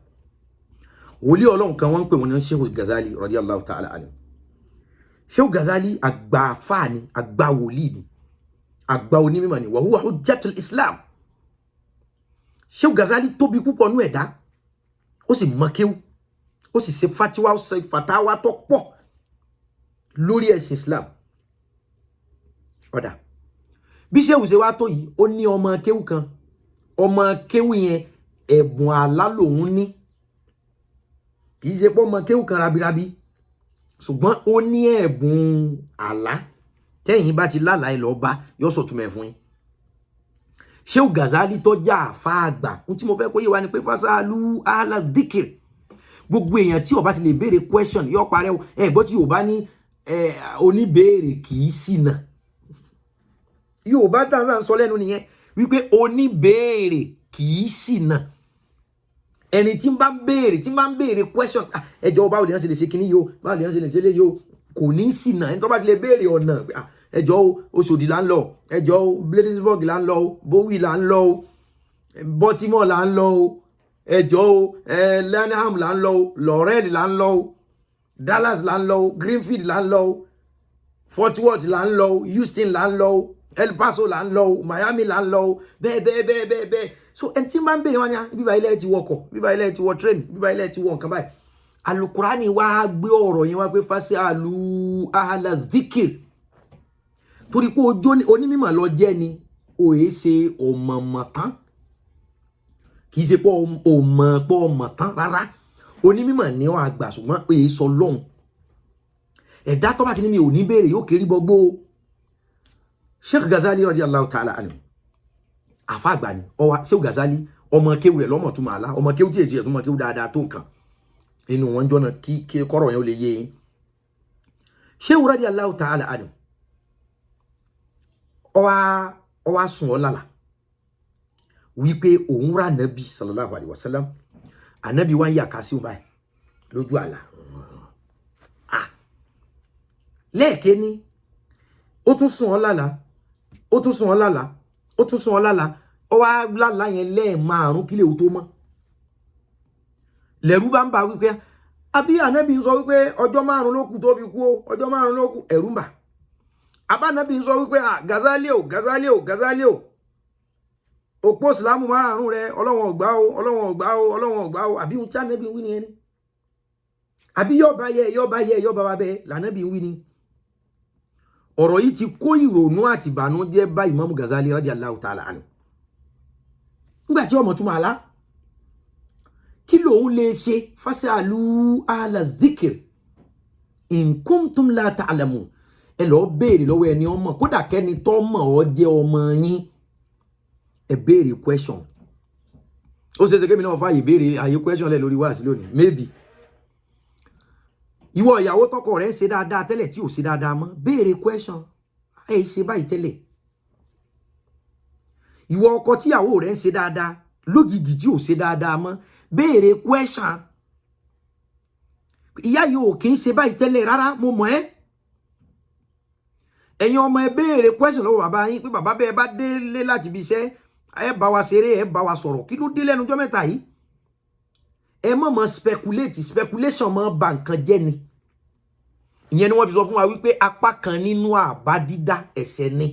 Wòlíì Ọlọ́run kan wọ́n ń pè wọ́n ní Sheikh Ghazali radiyallahu ta'ala anhu. Sheikh Ghazali àgbà àfáà ni, àgbà wòlíì ni. àgbà onímọ̀ ni wa huwa hujjatul Islam. Sheikh Ghazali tóbi púpọ̀ nú ẹ̀dá ó sì mọ̀ kéwú ó sì ṣe fatiwa ó ṣe fatawa tó pọ̀ lórí ẹ̀sìn Islam. Ọ̀dà bí Sheikh ṣe wá tó yìí ó ní ọmọ kéwú kan, ọmọ kéwú yẹn ẹ̀bùn àlá lòun ní, kì í ṣe pé ọmọ kéwú kan rabirabi ṣùgbọ́n ó ní ẹ̀bùn àlá tẹ́yìn bá ti lálàá lọ bá yóò sọ̀túnmẹ̀ fún yín. Sheikh Ghazali tó já àfá àgbà ohun tí mo fẹ́ kó yé wa ni pé fasalu ahla dhikr, gbogbo èèyàn tí ó bá ti lè béèrè question yóò parẹ́ ẹ̀gbọ́n tí Yorùbá ní oníbéèrè kì í ṣìnà. Yorùbá tàn sọ lẹ́nu nìyẹn wípé oníbéèrè kì í ṣìnà. Ẹni tí ń bá ń béèrè question ẹjọ́ báwo lè yàn ṣe lè ṣe kíní yìí o, báwo lè yàn ṣe lè ṣe léyìí o, kò ní ṣìnà. Ẹni tó bá ti lè béèrè ọ̀nà ẹjọ́ Òṣòdì là ń lọ, ẹjọ́ Bladensburg là ń lọ, Bowie là ń lọ, Baltimore là ń lọ, ẹjọ́ Lanham là ń lọ, Laurel là ń lọ, Dallas là ń lọ, Greenfield là ń lọ, Fort Worth là ń lọ, Houston là ń lọ, El Paso là ń lọ, Miami là ń lọ, bẹ́ẹ̀. So ẹni tí máa ń béèrè wọn ni bíbá ilẹ̀ ti wọkọ̀, bíbá ilẹ̀ ti wọ train, bíbá ilẹ̀ ti wọ nǹkan báyìí. Alukurani wá gbé ọ̀rọ̀ yẹn wá pé fasalu ahla dhikr, torí pé onímọ̀ lọ jẹ́ ni òye ṣe ọmọ tán, kì í ṣe pé ọmọ tán rárá. Onímọ̀ ní ọ àgbà ṣùgbọ́n òye sọ lọ́hùn. Ẹ̀dá tó bá ti ní mi ò ní béèrè yóò kéré gbogbo. Sheikh Ghazali radiyallahu ta'ala anhu àfá àgbà ni Sheikh Ghazali ọmọ kéwú rẹ̀ lọ́mọ̀ tún máa lá, ọmọ kéwú tí èjì ẹ̀ tún mọ̀ kéwú dáadáa tó nǹkan inú wọn jọ́nà kí kọ́rọ̀ yẹn ó lè yé yín. Sheikh radiyallahu ta'ala anhu ó wá sùn ó lálàá wípé òun rà Ànábì sallallahu alaihi wasallam, Ànábì wá ń yà ká sí òun báyìí lójú àlá. Lẹ́ẹ̀kẹ́ ní ó tún sùn ó lálàá, ó tún sùn ó lálàá, ó tún sùn ó lálàá, ó wá lálàá yẹn lẹ́ẹ̀márùn kílẹ̀ ò tó mọ́. Lẹ́rú bá ń bá wípé àbí Ànábì ń sọ wípé ọjọ́ 5 ló kù tó fi kú o, ọjọ́ 5 ló kù, ẹ̀rù ń bà. Àbá Ànábì ń sọ wípé Ghazali o òpó Ìsìlámù 5 rẹ̀ Ọlọ́run ò gbà o, Ọlọ́run ò gbà o, Ọlọ́run ò gbà o, àbí ohun tí Ànábì ń wí nìyẹn ni. Àbí yóò bá bẹ́ẹ̀ l'Ànábì ń wí ni. Ọ̀rọ̀ yìí ti kó ìrònú àti ìbànújẹ́ bá Imam Ghazali radiyallahu ta'ala anhu. Nígbà tí ọmọ túmọ̀ àlá kí lòun lè ṣe fasalu ahla dhikr in kuntum la ta'lamun, ẹ lọ béèrè lọ́wọ́ ẹni ọmọ, kódà kẹ́ni tó mọ̀ ọ́ jẹ́ ọmọ yín, ẹ béèrè question. Ó ṣe kémi náà fàyè béèrè àyè question lẹ̀ lórí wáàsí lónìí maybe. Ìwọ ìyàwó tọkọ rẹ̀ ń ṣe dáadáa tẹ́lẹ̀ tí ò ṣe dáadáa mọ́, béèrè question. Ẹ ṣe báyìí tẹ́lẹ̀. Ìwọ ọkọ tíyàwó rẹ̀ ń ṣe dáadáa lógìgì tí ò ṣe dáadáa mọ́, béèrè question. Ìyá yìí ò kì í ṣe báyìí tẹ́lẹ̀ rárá, mo mọ̀ ẹ́. Ẹ̀yin ọmọ ẹ béèrè question lọ́wọ́ bàbá yín pé bàbá bẹ́ẹ̀ bá délé láti ibi iṣẹ́ ẹ bá wa ṣeré, ẹ bá wa sọ̀rọ̀, kí ló dé lẹ́nu ọjọ́ mẹ́ta yìí. Ẹ mọ̀ speculation mọ̀ bà nǹkan jẹ́ ni. Ìyẹn ni wọ́n fi sọ fún wa wípé apá kan nínú àbá dídá ẹ̀ṣẹ̀ ni.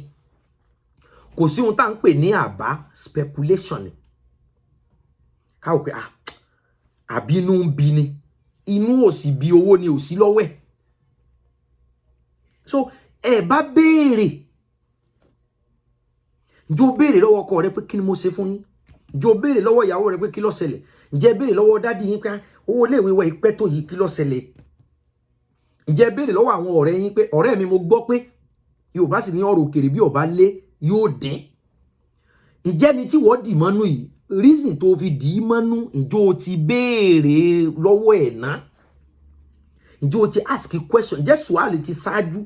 Kò sí ohun tá ń pè ní àbá, speculation ni. Káwọ́ pé àbí inú ń bi ni, inú ò sì bí owó ni ò sí lọ́wọ́ ẹ̀. So ẹ bá béèrè, ǹjẹ́ o béèrè lọ́wọ́ ọkọ rẹ pé kí ni mo ṣe fún yín, ǹjẹ́ o béèrè lọ́wọ́ ìyàwó rẹ pé kí ló ṣẹlẹ̀, ǹjẹ́ béèrè lọ́wọ́ dádì yín pé owó iléèwé wa ìpẹ́ tó yìí kí ló ṣẹlẹ̀, ǹjẹ́ béèrè lọ́wọ́ àwọn ọ̀rẹ́ yín pé ọ̀rẹ́ mi mo gbọ́ pé Yorùbá sì ní ọ̀rọ̀ òkèrè bí ọba lé yóò dín, ǹjẹ́ ni tí wọ́n dì mọ́nú yìí reason tó fi dì í mọ́nú, ǹjẹ́ o ti béèrè lọ́wọ́ ẹ̀ ná, ǹjẹ́ o ti ask question, ǹjẹ́ sùálì ti ṣáájú,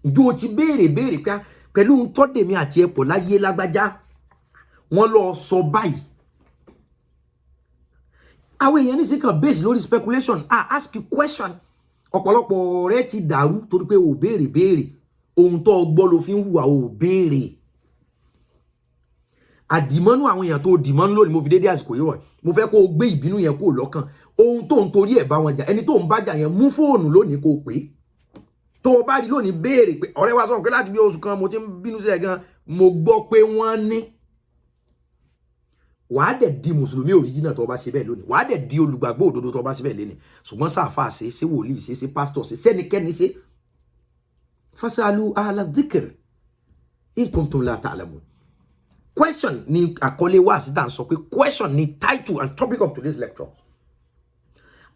ǹjẹ́ o ti béèrè pé pẹ̀lú ń tọ́dẹ̀mí àti ẹ̀pọ̀ láyé lágbájá wọ́n lọ sọ báyìí. Àwọn èèyàn ní sí kan based lórí speculation, ask you question. Ọ̀pọ̀lọpọ̀ rẹ̀ ti dàrú torí pé o béèrè ohun tó gbọ́ ló fi ń hùwà o béèrè. Àdìmọ́nú àwọn èèyàn tó dìmọ́nú lónìí mo fi dédé àsìkò yìí wọ̀, mo fẹ́ kó o gbé ìbínú yẹn kó o lọ́kàn, ohun tó ń torí ẹ̀ bá wọn jà, ẹni tó ń bá jà yẹn mú fóònù lónìí kó o pè é, tó bá rí lónìí béèrè pé ọ̀rẹ́ wa sọ pé láti bí oṣù kan mo ti ń bínú sí ẹ gan, mo gbọ́ pé wọ́n ní. Wàá dẹ̀ di mùsùlùmí original tó bá ṣe bẹ́ẹ̀ lónìí, wàá dẹ̀ di olùgbàgbọ́ òdodo tó bá ṣe bẹ́ẹ̀ lónìí. Ṣùgbọ́n sáfà ṣe wòlíì ṣe pastor ṣe sẹ́nikẹ́ni ṣe. Fasalu ahla dhikr in kuntum la ta'lamun. Question ni àkọlé wa sí dan sọ pé question ni title and topic of today's lecture.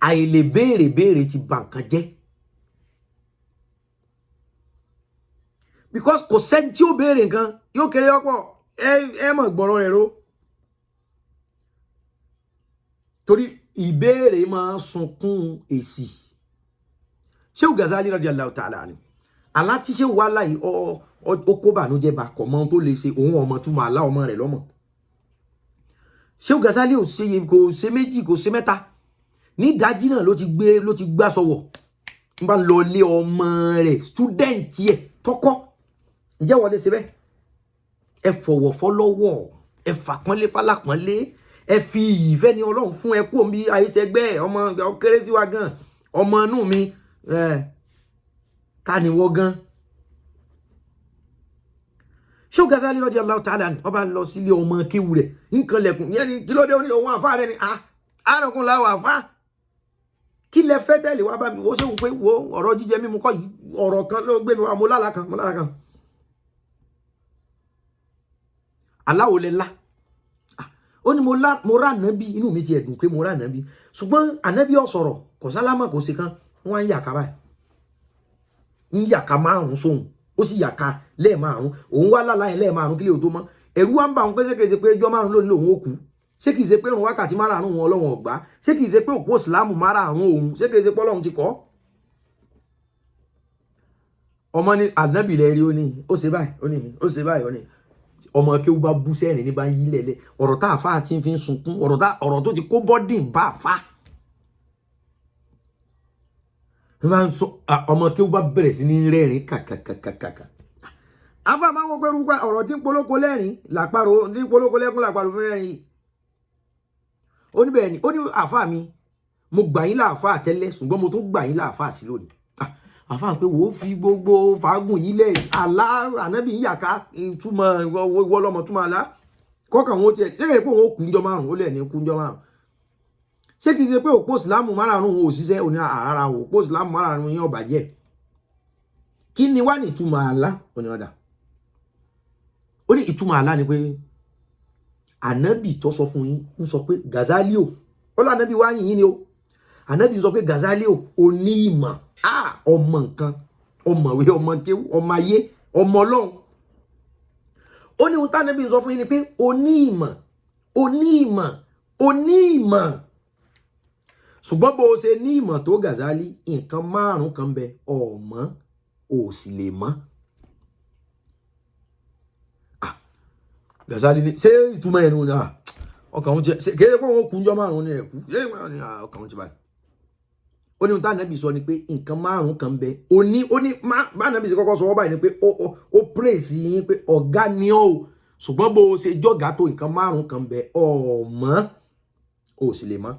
Àìlè béèrè ti ba nǹkan jẹ́. Because kò sẹ́ni tí ó béèrè nǹkan yóò kéré ọ̀pọ̀ ẹ mọ̀ gbọ́rọ̀ rẹ̀ ro. Torí ìbéèrè máa sunkún èsì. Sheikh Ghazali radiyallahu ta'ala anhu. Àlá tí Sheikh wá láyìí ó kó bànújẹ́ bá kò mọ tó lè ṣe òun ọmọ túmọ̀ àlá ọmọ rẹ̀ lọ́mọ. Sheikh Ghazali kò ṣe méjì kò ṣe mẹ́ta. Ní ìdájí náà ló ti gbá sọ̀wọ̀. Ń bá lọ lé ọmọ rẹ̀ student ẹ̀ tọ́kọ́. Ǹjẹ́ wọlé ṣe bẹ́ẹ̀? Ẹ fọ̀wọ̀ fọ́lọ́wọ́, ẹ fàpọ́nlé fálápọ́nlé, ẹ fi ìfẹ́ ni Ọlọ́run fún ẹ kó mi àìṣẹ́gbẹ́ ọmọ kéré sí wa gan, ọmọ inú mi ta ni wọ́ gan. Sheikh Ghazali radiyallahu ta'ala anhu ọba lọ sílé ọmọ kéwú rẹ̀ nǹkan lẹ̀kùn yẹn ni kí ló dé ó ní òun àfá rẹ̀ ni àrùnkún láwọ̀ àfá kí lẹ fẹ́ tẹ̀lé wá bá mi ó ṣe wù pé wo ọ̀rọ̀ jíjẹ mímu kọ́ yìí ọ̀rọ̀ kan ló gbé mi wá mo lára kan aláwo lẹ lá ó ní mo rá ànábì inú mi ti ẹ̀dùn pé mo rá ànábì ṣùgbọ́n ànábì ò sọ̀rọ̀ kò sálámà kò ṣe kan wọ́n ń yàká báyìí ń yàká márùn-ún sóhun ó sì yàká lẹ́ẹ̀márùn-ún òun wá lálàyé lẹ́ẹ̀márùn-ún kílé ò tó mọ́ ẹ̀rú wa ń bá òun pé ṣé kìí ṣe pé ẹjọ́ márùn-ún lónìí lòun ó kú ṣé kìí ṣe pé òun wákàtí márùn-ún wọn Ọlọ́run ọ̀gbá ṣé kìí ṣe pé òpó ìsìlámù márùn-ún òun ṣé kìí ṣe pé Ọlọ́run ti kọ́ ọmọ ní ànábì lẹ́rí ó ṣe báyìí ó ní ọmọ kéwú bá bú sẹ́rìn ní bá ń yí lẹ̀lẹ̀ ọ̀rọ̀ tá àfáà tí ń fi ń sunkún ọ̀rọ̀ tó ti kó bọ́dìn bá àfáà ọmọ kéwú bá bẹ̀rẹ̀ sí ní rẹ́rìn kàkàkàkàkà àfáà máa ń wọ́n pẹ́rú ọ̀rọ̀ tí ń polóko lẹ́rìn làpárò ní polóko lẹ́kún làpárò fún rẹ́rìn yìí ó ní bẹ́ẹ̀ ni ó ní àfáà mi mo gbà yín láàfáà tẹ́lẹ̀ ṣùgbọ́n mo tún gbà yín láàfáà sí lónìí àfáà pé wò ó fi gbogbo fàágùn yìí lẹ̀ àlá ànábì yàká ìtumọ̀ ìwọlọ́mọ túmọ̀ àlá kọ́kàn wọn tiẹ̀ ṣé kìí pé òun ó kúnjọ́ márùn-ún ó lẹ̀ ní kúnjọ́ márùn-ún ṣé kìí ṣe pé òpó ìsìlámù márùn-ún òun ò ṣiṣẹ́ òní àràrà òpó ìsìlámù márùn-ún yẹn ò bàjẹ́ kí ni wá ní ìtumọ̀ àlá òní ọ̀dà ó ní ìtumọ̀ àlá ni pé ànábì tó sọ fún yín ń sọ pé Ghazali ó lọ ànábì wá yìnyín ni ó ànábì sọ pé Ghazali oní ìmọ̀ ọmọ nǹkan ọmọwé ọmọ kéwú ọmọ ayé ọmọ Ọlọ́run ó ní ohun tánàbí sọ fún yín ni pé oní ìmọ̀ ṣùgbọ́n bó ṣe ní ìmọ̀ tó Ghazali nǹkan márùn kan bẹ ọmọ ò sì lè mọ̀ Ghazali ní ṣé ìtumọ̀ ẹnu ni ọkàn òun jẹ kéde kó wọn kúnjọ márùn ní ẹkú ọkàn òun ti báyìí ó ní ohun tánàbí sọ ni pé nǹkan márùn kan bẹ bá nàbí ṣe kọ́kọ́ sọ wọ́n báyìí ni pé ó praise yín pé ọ̀gá ni ó ṣùgbọ́n bó ṣe jọ́gà tó nǹkan márùn kan bẹ ọmọ ò sì lè mọ̀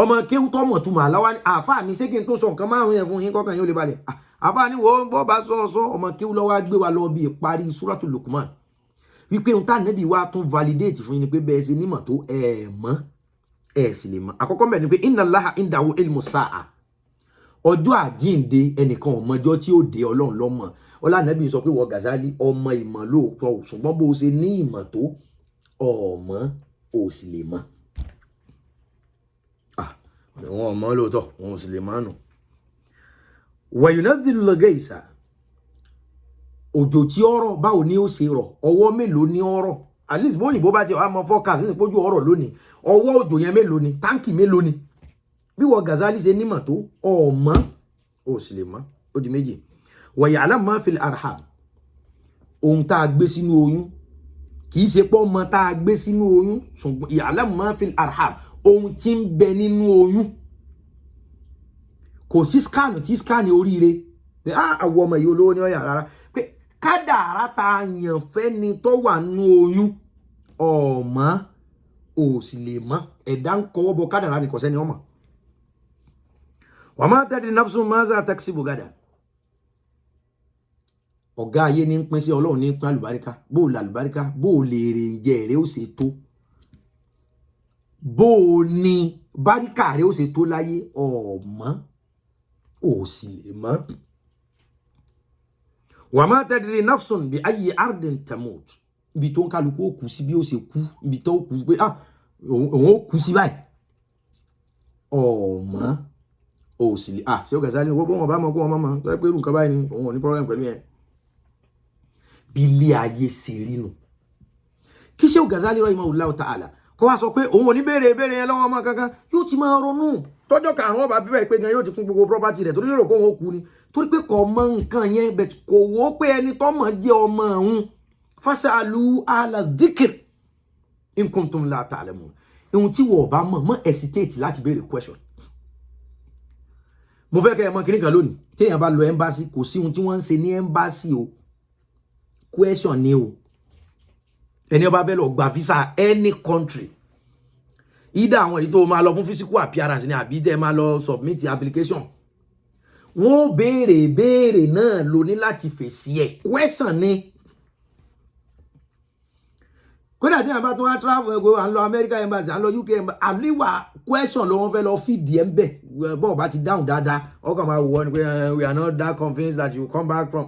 ọmọ kéwú tọmọ túmọ̀ àláwá ní àáfàá mi ṣé kí n tó sọ nǹkan márùn yẹn fún yín kọ́kàn yín ó lè balẹ̀ àáfàá ní wọ́n bọ́ bá sọ ọmọ kéwú lọ́wọ́ gbé wa lọ bí ìparí Suratul Luqman wípé ohun tánàbí wa tún validate fún yín ni pé bẹ́ẹ̀ ṣe nímọ̀ tó mọ̀ sì lè mọ̀ àkọ́kọ́ mẹ́rin ni pé inna Allaha indahu ilmu sa'a ọjọ́ àjíǹde ẹnìkan ọmọjọ́ tí ó dé Ọlọ́run lọ́mọ ọlànàbí sọ pé wọ Ghazali ọmọ ìmọ̀ lóòótọ́ ṣùgbọ́n bó ṣe ní ìmọ̀ tó ọmọ ò sì lè mọ̀ wọn ọmọ lóòótọ́ wọn ò sì lè mọ̀ nù wa yunazzilu al-ghaytha òjò tí ọ̀rọ̀ báwo ni ó ṣe rọ̀ ọwọ́ mélòó ní ọ̀rọ̀ at least bó òyìnbó bá ti wà mọ forecast ní ìpójú ọ̀rọ̀ lónìí ọwọ́ òjò yẹn mélòó ni táǹkì mélòó ni bí wọ́n Ghazali ṣe nímọ̀ tó ọmọ ò sì lè mọ̀ ó di méjì wa ya'lamu ma fil arham ohun tá a gbé sínú oyún kì í ṣe pé ọmọ tá a gbé sínú oyún ṣùgbọ́n ya'lamu ma fil arham ohun tí ń bẹ nínú oyún kò sí scan oríire pé àwọn ọmọ yìí olówó ní ọ̀yà rárá pé kádàrá tá a yàn fẹ́ ni tó wà nínú oyún ọmọ ò sì lè mọ̀ ẹ̀dá ń kọwọ́ bọ kádàrá ní kò sẹ́ni ọmọ wa ma tadri nafsun maza taksibu gadan ọ̀gá ayé ní pín sí Ọlọ́run ní pín àlùbáríkà bó o làlùbáríkà bó o lè rè ń jẹ èrè ó ṣe tó bó o ní báríkà rẹ ó ṣe tó láyé ọ̀mọ́ ò sì lè mọ́. Wa ma tadri nafsun bi ayyi ardin tamut ibi tó ń kálukú ó kú sí bí ó ṣe kú ibi tó kú sí pé òun ó kú sí báyìí ọ̀mọ́ ò sì lè ṣé ó Gàzálì wọ́n bó wọn bá mọ̀ kó wọn mọ̀ tó yẹ pé irú nǹkan báyìí ni òun ò ní problem pẹ̀lú yẹn bí ilé ayé ṣe rí nù. Kí ṣé ó Gàzálì rahimahullahu ta'ala kó wá sọ pé òun ò ní béèrè yẹn lọ́wọ́ ọmọ kankan yóò ti máa ronú tọ́jọ́ karùn-ún ọba fífẹ́ pé gan yóò ti kún gbogbo property rẹ̀ torí yóò rò pé òun ó kú ni torí pé kò mọ nǹkan yẹn bẹ̀ kò wó pé ẹni tó mọ̀ jẹ́ ọmọ òun fasalu ala dhikr in kuntum la ta'lamun ohun tí wọ́n bá mọ̀ hesitate láti béèrè question. Mo fẹ́ kẹ́ ẹ mọ̀ kíní kan lónìí téèyàn bá lọ embassy kò sí ohun tí wọ́n ń ṣe ní embassy o question ni o ẹni ó bá fẹ́ lọ gba visa any country either àwọn èyí tó máa lọ fún physical appearance ni àbí dẹ́ máa lọ submit application wọ́n béèrè náà ló ní láti fèsì ẹ̀ question ni. Kódà tí àwọn bá tún wá travel ẹgbẹ́ à ń lọ America embassy à ń lọ UK embassy àríwá question ló wọ́n fẹ́ lọ fìdí ẹ̀ ń bẹ̀ bọ́ọ̀ bá ti dáhùn dáadáa ọkàn máa wọ̀ ọ́ ni pé we are not that convinced that you come back from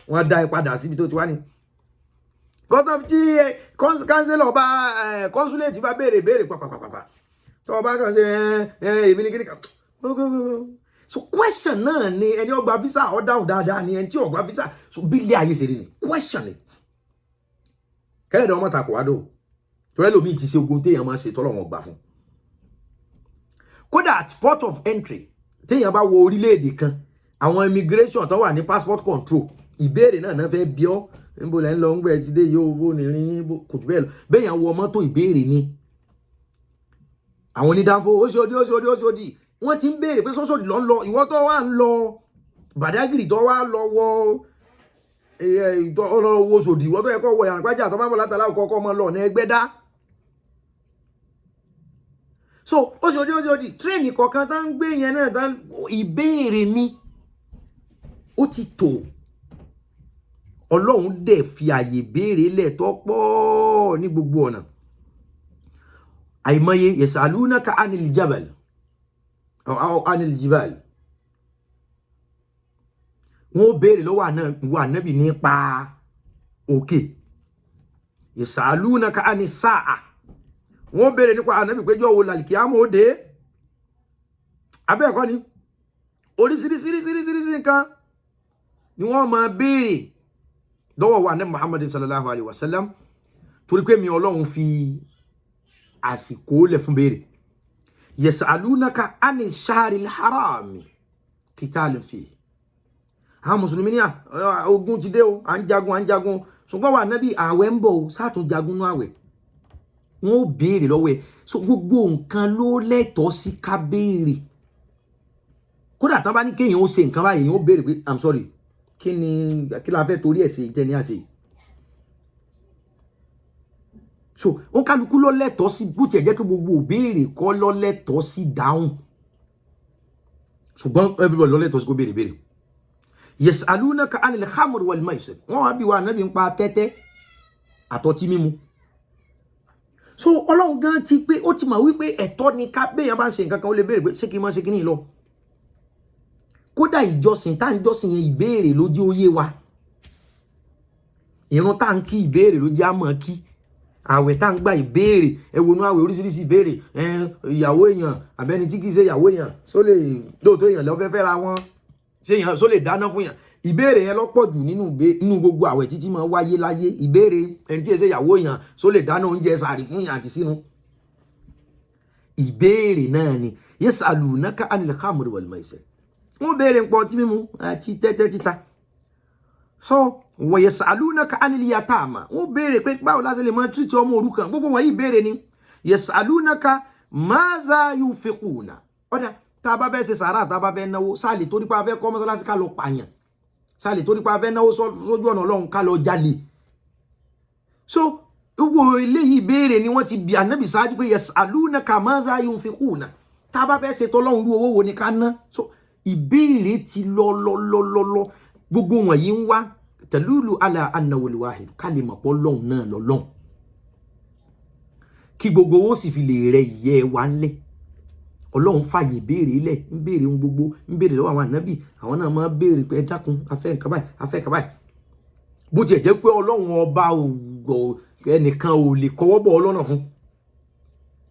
wọ́n dá ẹ padà síbi tó ti wá ní. Gọ́tọ̀ tí kánsílọ̀ bá consulate bá béèrè pàpàpàpà tó o bá kàn ṣe èmi ní kíní kan. So question náà ni ẹni ó gba visa ó dáhùn dáadáa ni ẹni tí ó gba visa so bí ilé ayé ṣe rí ni question ni. Kẹ́lẹ́dọ̀ ọmọ takò wá dò torí ẹlòmíì ti ṣe ogun téèyàn máa ṣe tọ́lọ̀ wọn gbà fún. Kódà at port of entry téèyàn bá wọ orílẹ̀-èdè kan àwọn immigration tó wà ní passport control ìbéèrè náà fẹ́ bí ọ́ níbo lẹ́ ń lọ ń gbẹ ti dé yóò bó ní rin kò jù bẹ́ẹ̀ lọ béèyàn wọ mọ́tò ìbéèrè ni. Àwọn onídàáfó Òṣòdì wọ́n ti ń béèrè pé sọ́sọ́dì lọ ń lọ ìwọ tó wà ń lọ Bàdágìrì tó wà lọ wọ ọlọ́wọ́ Òṣòdì ìwọ tó yẹ kọ́ wọ Ìyànàpájà tó bá bọ̀ látàlá ọkọ̀ ọmọ lọ ní Ẹgbẹ́dá. So Òṣòdì tírèènì kọ̀ọ̀kan tá ń gbé yẹn náà tá ìbéèrè ni ó ti tò Ọlọ́run dẹ̀ fi àyè béèrè lẹ̀ tó pọ̀ ní gbogbo ọ̀nà. Àìmọye yasalunaka anil jabal aw anil jibal wọ́n béèrè lọ́wọ́ Ànábì nípa òkè yasalunaka anis sa'a wọ́n béèrè nípa Ànábì pé jọ́ wo làlìkíyámà ó dé abẹ́ ẹ̀kọ́ ni oríṣiríṣi nǹkan ni wọ́n máa béèrè lọ́wọ́ wa Ànábì Muhammad sallallahu alaihi wasallam torí pé mi Ọlọ́run fi àsìkò lẹ̀ fún béèrè. Yasalunaka ani shahril harami qitalun fi àwọn mùsùlùmí ní ogun ti dé o à ń jagun ṣùgbọ́n wa Ànábì àwẹ̀ ń bọ̀ o sátún jagun nú àwẹ̀ wọ́n ó béèrè lọ́wọ́ ẹ̀ so gbogbo nǹkan ló lẹ́tọ̀ọ́ sí ká béèrè kódà tán bá ní kéèyàn ó ṣe nǹkan báyìí ó béèrè pé I'm sorry kí la fẹ́ torí ẹ̀ ṣe ìtẹ́ni àṣẹ. So ó kálukú ló lẹ́tọ̀ọ́ sí bó tiẹ̀ jẹ́ kí gbogbo òbéèrè kọ́ ló lẹ́tọ̀ọ́ sí dáhùn ṣùgbọ́n everybody ló lẹ́tọ̀ọ́ sí kó béèrè. Yasalunaka anil khamr wal maisir wọ́n wá bí wa Ànábì ń pa tẹ́tẹ́ àtọtí mímu. So Ọlọ́run gan ti pé ó ti mọ̀ wípé ẹ̀tọ́ ni ká béèyàn bá ń ṣe nǹkan kan ó lè béèrè pé ṣé kí n má ṣe kíní lọ. Kódà ìjọsìn tá ń jọ́sìn yẹn ìbéèrè ló jẹ́ ó yé wa. Ìrun tá ń kí ìbéèrè ló jẹ́ á mọ̀ kí. Àwẹ̀ tá ń gba ìbéèrè ẹwọnú àwẹ̀ oríṣiríṣi ìbéèrè ìyàwó èèyàn àbẹ́ni tí kìí ṣe ìyàwó èèyàn só lè lóòótọ́ èèyàn lọ fẹ́ ra wọn ṣé èèyàn só lè dáná fún yàn ìbéèrè yẹn lọ́pọ̀ jù nínú gbogbo àwẹ̀ títí máa wáyé láyé ìbéèrè ẹni tí ẹ ṣe ìyàwó èèyàn só lè dáná oúnjẹ sàárì fún yàn àti sínú ìbéèrè náà ni yasalunaka anil khamri wal maisir wọ́n béèrè nǹkan ọtí mímu àti tẹ́tẹ́ títa so wa yasalunaka anil yatama wọ́n béèrè pé báwo la ṣe lè máa treat ọmọ òrukàn gbogbo wọn yìí béèrè ni yasalunaka maza yunfiquna ọ̀dà tá bá fẹ́ ṣe sàárà tá bá fẹ́ náwó sáàlì torí pé a fẹ́ kọ́ mọ́sálásí ká lọ pààyàn sáàlì torí pé a fẹ́ náwó sójú ọ̀nà Ọlọ́run ká lọ jalè so gbogbo eléyìí béèrè ni wọ́n ti bi Ànábì ṣáájú pé yasalunaka maza yunfiquna tá bá fẹ́ ṣe tọ́lọ́run rú owó wo ni ká ná so ìbéèrè ti lọ gbogbo wọn yìí ń wá tẹ̀lúlù ala annahu al-wahid kálímà pọ̀ lọ́hùn náà lọ́lọ́hùn kí gbogbo owó sì fi lè rẹ ìyẹ́ wa ńlẹ̀. Ọlọ́run fàyè béèrè ilẹ̀ ń béèrè ohun gbogbo ń béèrè lọ́wọ́ àwọn ànábì àwọn náà máa béèrè pé ẹ dákun afẹ́ nǹkan báyìí afẹ́ nǹkan báyìí. Bó tiẹ̀ jẹ́ pé Ọlọ́run ọba ẹnìkan ò lè kọwọ́ bọ̀ ọlọ́nà fún,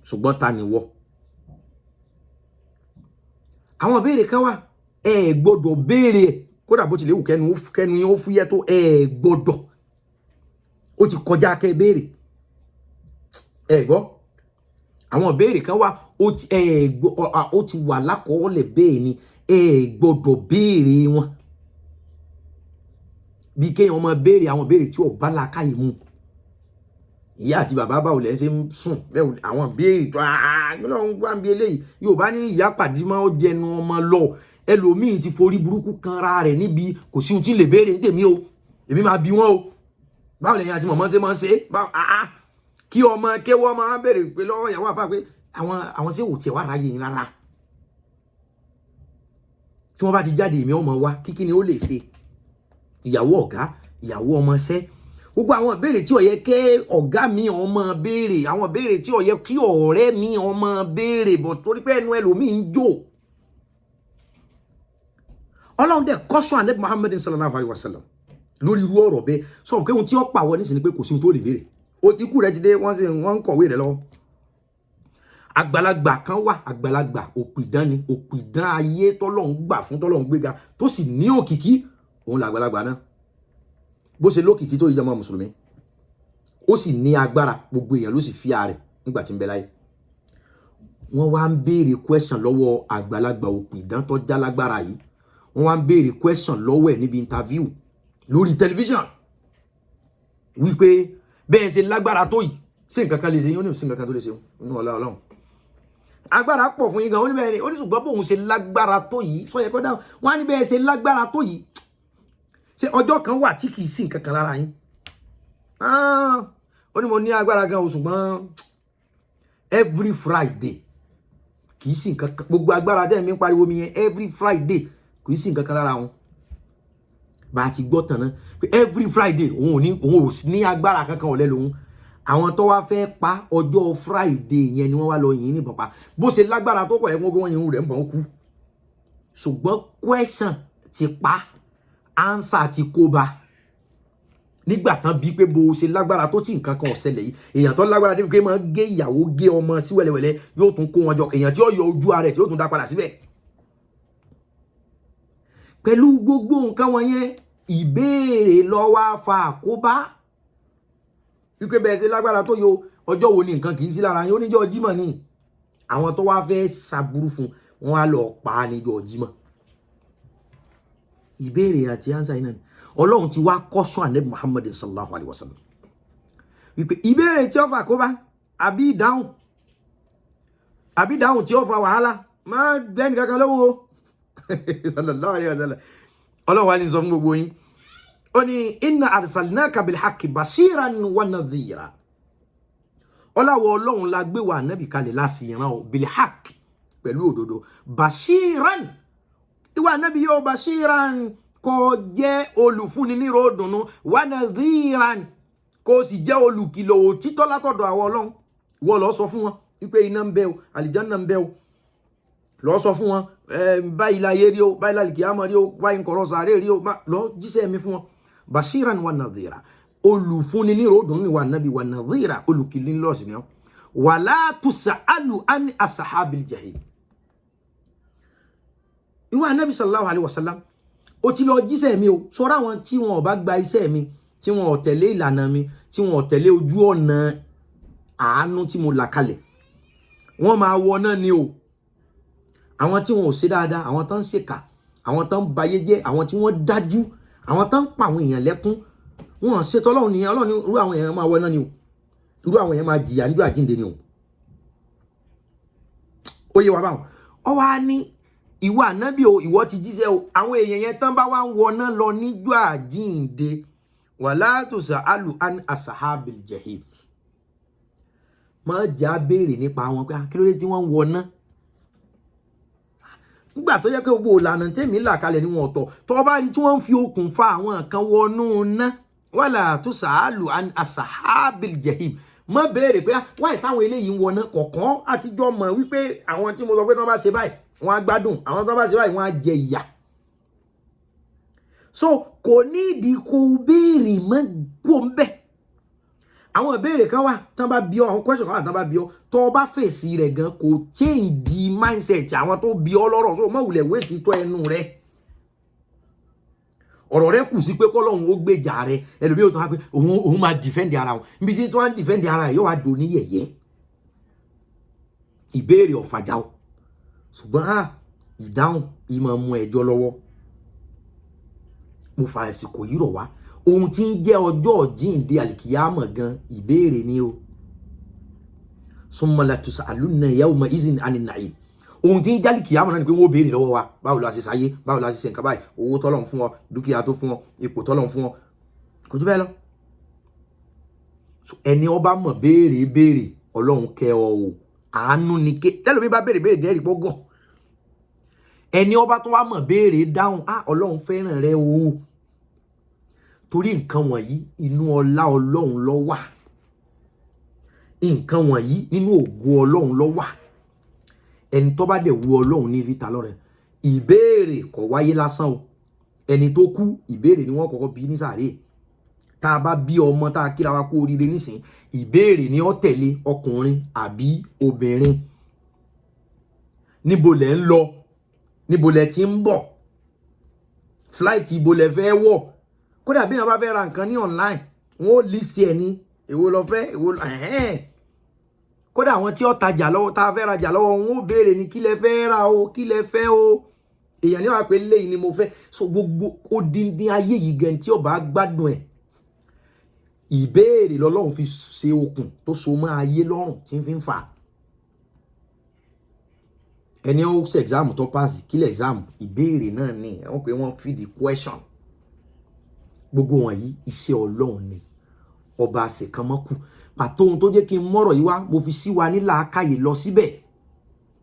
ṣùgbọ́n ta ni wọ́. Àwọn béèrè kan wà ẹ gbọ́dọ̀ béèrè ẹ̀ kódà bó tilẹ̀ wù kẹ́nu yín ó fúyẹ́ tó ẹ gbọ́dọ̀, ó ti kọjá kẹ́ béèrè ẹ gbọ́. Àwọn béèrè kan wà ó ti wà lákọọ́lẹ̀ bẹ́ẹ̀ ni ẹ gbọ́dọ̀ béèrè wọn. Bí kéèyàn máa béèrè àwọn béèrè tí ò bá làákàyè mu. Ìyá àti bàbá báwo lẹ ṣe ń sùn bẹ́ẹ̀ àwọn béèrè tó Ọlọ́run gbà ń bí eléyìí Yorùbá ní ìyá pàdé máa ń jẹnu ọmọ lọ. Ẹlòmíì ti forí burúkú kanra rẹ̀ níbi kò sí ohun tí ń lè béèrè ní tèmi o èmi máa bí wọn o báwo lẹ́yìn àti mọ̀mọ́ ṣe máa ń ṣe kí ọmọ kéwọ́ máa béèrè pé lọ́wọ́ ìyàwó àfáà pé àwọn ṣé wò tiẹ̀ wá ráyè yín rárá. Tí wọ́n bá ti jáde èmi ọmọ wa kíkí ni ó lè ṣe ìyàwó ọ̀gá ìyàwó ọmọ ṣẹ́ gbogbo àwọn ìbéèrè tí ó yẹ kẹ́ ọ̀gá mi ọmọ béèrè àwọn ìbéèrè tí ó yẹ kí ọ̀rẹ́ mi ọmọ béèrè bọ̀ torí pé ẹnu ẹlòmíì ń jò. Ọlọ́run dẹ̀ kọ́sọ́ Ànábì Muhammad sallallahu alaihi wasallam lórí irú ọ̀rọ̀ bẹ́ẹ̀ sọ̀rọ̀ pé ohun tí ó pàwọ́ nísìnyí pé kò sí ohun tó lè béèrè ikú rẹ̀ ti dé wọ́n ń kọ̀wé rẹ̀ lọ́wọ́. Àgbàlagbà kan wà àgbàlagbà òpìdán ni òpìdán ayé tọ́lọ́run gbà fún tọ́lọ́run gbéga tó sì ní òkìkí òun làgbàlagbà náà bó ṣe lókìkí tó ìjọba mùsùlùmí ó sì ní agbára gbogbo èèyàn ló sì fi ààrẹ nígbà tí ń bẹ láyé. Wọ́n wá ń béèrè question lọ́wọ́ àgbàlagbà òpìdán tó já lágbára yìí wọ́n wá ń béèrè question lọ́wọ́ ẹ̀ níbi interview lórí tẹlifíṣàn wípé bẹ́ẹ̀ ṣe lágbára tó yìí ṣé nǹkan kan lè ṣe yín ó ní sí nǹkan kan tó lè ṣe nínú ọlá Ọlọ́run agbára pọ̀ fún yín gan ó ní bẹ́ẹ̀ ni ó ní ṣùgbọ́n bóun ṣe lágbára tó yìí sọ yẹ kó dáhùn wọ́n á ní bẹ́ẹ̀ ṣe lágbára tó yìí ṣé ọjọ́ kan wà tí kì í sí nǹkan kan lára yín ó ní mo ní agbára gan o ṣùgbọ́n every Friday kì í sí nǹkan kan gbogbo agbára dẹ́ mi ń pariwo mi yẹn every Friday kì í sí nǹkan kan lára wọn bá a ti gbọ́ tán náà pé every Friday òun ò ní agbára kankan ọ̀lẹ́ lòun àwọn tó wá fẹ́ pa ọjọ́ Friday yẹn ni wọ́n wá lọ yìn níbọn pa bó ṣe lágbára tó kọ̀ ẹ́ wọ́n yìn rẹ̀ ń bọ̀ ń kú ṣùgbọ́n question ti pa answer ti kó ba nígbà tán bí pé bó ṣe lágbára tó tí nǹkan kan ò ṣẹlẹ̀ yìí èèyàn tó lágbára débi pé máa gé ìyàwó gé ọmọ sí wẹ́lẹ́wẹ́lẹ́ yóò tún kó wọn jọ èèyàn tí ó yọ ojú ara rẹ̀ tí yóò tún dá padà síbẹ̀. Pẹ̀lú gbogbo nǹkan wọn yẹn ìbéèrè ló wá fa àkóbá wípé bẹ́ẹ̀ ṣe lágbára tó yọ ọjọ́ wo ni nǹkan kì í sí lára yín oníjọ́ Jímọ̀ ni àwọn tó wá fẹ́ ṣàbúrú fún wọn á lọ pa á níjọ́ Jímọ̀. Ìbéèrè àti ánsà iná ni Ọlọ́run ti wá kọ́sọ́ Ànábì Muhammad sallallahu alaihi wasallam wípé ìbéèrè tí ó fa àkóbá àbí ìdáhùn tí ó fa wàhálà má bẹ́ẹ̀ nìkan kan lọ́wọ́ sallallahu alaihi wasallam Ọlọ́run wá ní sọ fún gbogbo yín ó ní inna arsalnaka bil haqqi bashiran wa nadhira ọláwọ̀ Ọlọ́run la gbé wa Ànábì kalẹ̀ láti ìran bil haqqi pẹ̀lú òdodo bashiran ìwà Ànábì yóò bashiran kó jẹ́ olùfúnni ní ròdùnú wa nadhiran kó sì jẹ́ olùkìlọ̀ òtítọ́ látọ̀dọ̀ àwọn Ọlọ́run ìwọ lọ sọ fún wọn wípé iná ń bẹ o àlìjánnà ń bẹ o lọ sọ fún wọn báyìí láyé rí o báyìí lálìkìyámọ̀ rí o báyìí nkọ̀rọ̀ sàárè rí o lọ jíṣẹ́ mi fún wọn bashiran wa nadhira olùfúnni ní ròdùnú ni wà Ànábì wa nadhira olùkìlọ̀ ní lọ́ọ̀sì ni ọ́ wala tusalu an ashabil jahim ìwà Ànábì sallallahu alaihi wasallam ó ti lọ jíṣẹ́ mi o sọ́ra àwọn tí wọn ò bá gba iṣẹ́ mi tí wọn ò tẹ̀lé ìlànà mi tí wọn ò tẹ̀lé ojú ọ̀nà àánú tí mo là kalẹ̀ wọ́n máa wọ náà ni o àwọn tí wọn ò ṣe dáadáa àwọn tán ń ṣèkà àwọn tán ń bayé jẹ́ àwọn tí wọ́n dájú àwọn tán ń pa àwọn èèyàn lẹ́kún wọn ṣe tọ́lọ́run nìyẹn Ọlọ́run irú àwọn èèyàn máa wọ náà ni o irú àwọn èèyàn máa jìyà níjọ́ àjíǹde ni o ó yé wa báwọn ọ wá ní ìwọ Ànábì o ìwọ ti jíṣẹ́ o àwọn èèyàn yẹn tán bá wá ń wọná lọ níjọ́ àjíǹde wala tusalu an ashabil jahim má jà béèrè nípa wọn pé kí ló dé tí wọ́n ń wọná nígbà tó yẹ pé gbogbo ìlànà tèmi là kalẹ̀ ni wọn ọ̀tọ̀ tó bá rí tí wọ́n ń fi okùn fa àwọn kan wọnú ná wàlà tó sàálù asahabil jahim má béèrè pé wáyé táwọn eléyìí ń wọná kọ̀ọ̀kan àtijọ́ mọ̀ wípé àwọn tí mo sọ pé tí wọ́n bá ṣe báyìí wọ́n á gbádùn àwọn tí wọ́n bá ṣe báyìí wọ́n á jẹ ìyà. So kò ní ìdí kó béèrè mọ́ kó ń bẹ̀. Àwọn ìbéèrè kan wà tán bá bí ọ àwọn question kan wà tán bá bí ọ tó bá fèsì rẹ̀ gan kò change the mindset àwọn tó bí ọ lọ́rọ̀ so má wulẹ̀ wéṣì tó ẹnu rẹ̀. Ọ̀rọ̀ rẹ̀ kù sí pé kọ́lọ́hun ó gbèjà rẹ̀ ẹlòmíì ó tán wá pé òun máa defend ara wọn níbi tí tó wá ń defend ara rẹ̀ yóò wá dò ní yẹ̀yẹ́. Ìbéèrè ọ̀fàjà o ṣùgbọ́n ìdáhùn ìmọ̀ mú ẹjọ́ lọ́wọ́. Mo fa àsìkò yìí rọ̀ wá ohun tí ń jẹ́ ọjọ́ jíǹde àlìkìyámọ̀ gan ìbéèrè ni o. Summa latus'alunna yawma izin anin na'im. Ohun tí ń jẹ́ àlìkìyámọ̀ náà ni pé wọ́n béèrè lọ́wọ́ wa báwo la ṣe sáyé báwo la ṣe ṣe nǹkan báyìí owó tọ́lọ́run fún ọ dúkìá tó fún ọ ipò tọ́lọ́run fún ọ kò jù bẹ́ẹ̀ lọ. Ẹni ó bá mọ̀ béèrè Ọlọ́run kẹ́ ọ o àánú ni ké tẹ́lómi bá béèrè gẹ́rì pọ́gọ́ ẹni ó bá tó wá mọ̀ béèrè dáhùn Ọlọ́run fẹ́ràn rẹ o torí nǹkan wọ̀nyí inú ọlá Ọlọ́run ló wà nǹkan wọ̀nyí nínú ògo Ọlọ́run ló wà ẹni tó bá dẹ̀ wu Ọlọ́run ní vita lọ́rẹ̀ ìbéèrè kò wáyé lásán o ẹni tó kú ìbéèrè ni wọ́n kọ́kọ́ bí ní sàréè tá a bá bí ọmọ tá a kíra wa kú oríire nísìn ìbéèrè ni ó tẹ̀lé ọkùnrin àbí obìnrin níbo lẹ ń lọ níbo lẹ ti ń bọ̀ flight ibo lẹ fẹ́ wọ̀ kódà bí wọn bá fẹ́ ra nǹkan ní online wọn ò list ẹ ní èwo lọ fẹ́ èwo kódà àwọn tí ó tajà lọ́wọ́ tá a fẹ́ rajà lọ́wọ́ wọn ò béèrè ní kí lẹ fẹ́ ra o kí lẹ fẹ́ o èèyàn ní wàá pé léyìí ni mo fẹ́ so gbogbo odindin ayé yìí gan tí ó bá gbádùn ẹ̀ ìbéèrè lọ́lọ́run fi ṣe okùn tó so mọ́ ayé lọ́rùn tí ń fi ń fà ẹni ó ṣe exam tó pass kí lè exam ìbéèrè náà ni wọ́n pé wọ́n feed the question gbogbo wọ̀nyí iṣẹ́ Ọlọ́run ni ọba àṣekánmọ́kù pàtó ohun tó jẹ́ kí n mọ́rọ̀ yìí wá mo fi sí wa ní làákàyè lọ síbẹ̀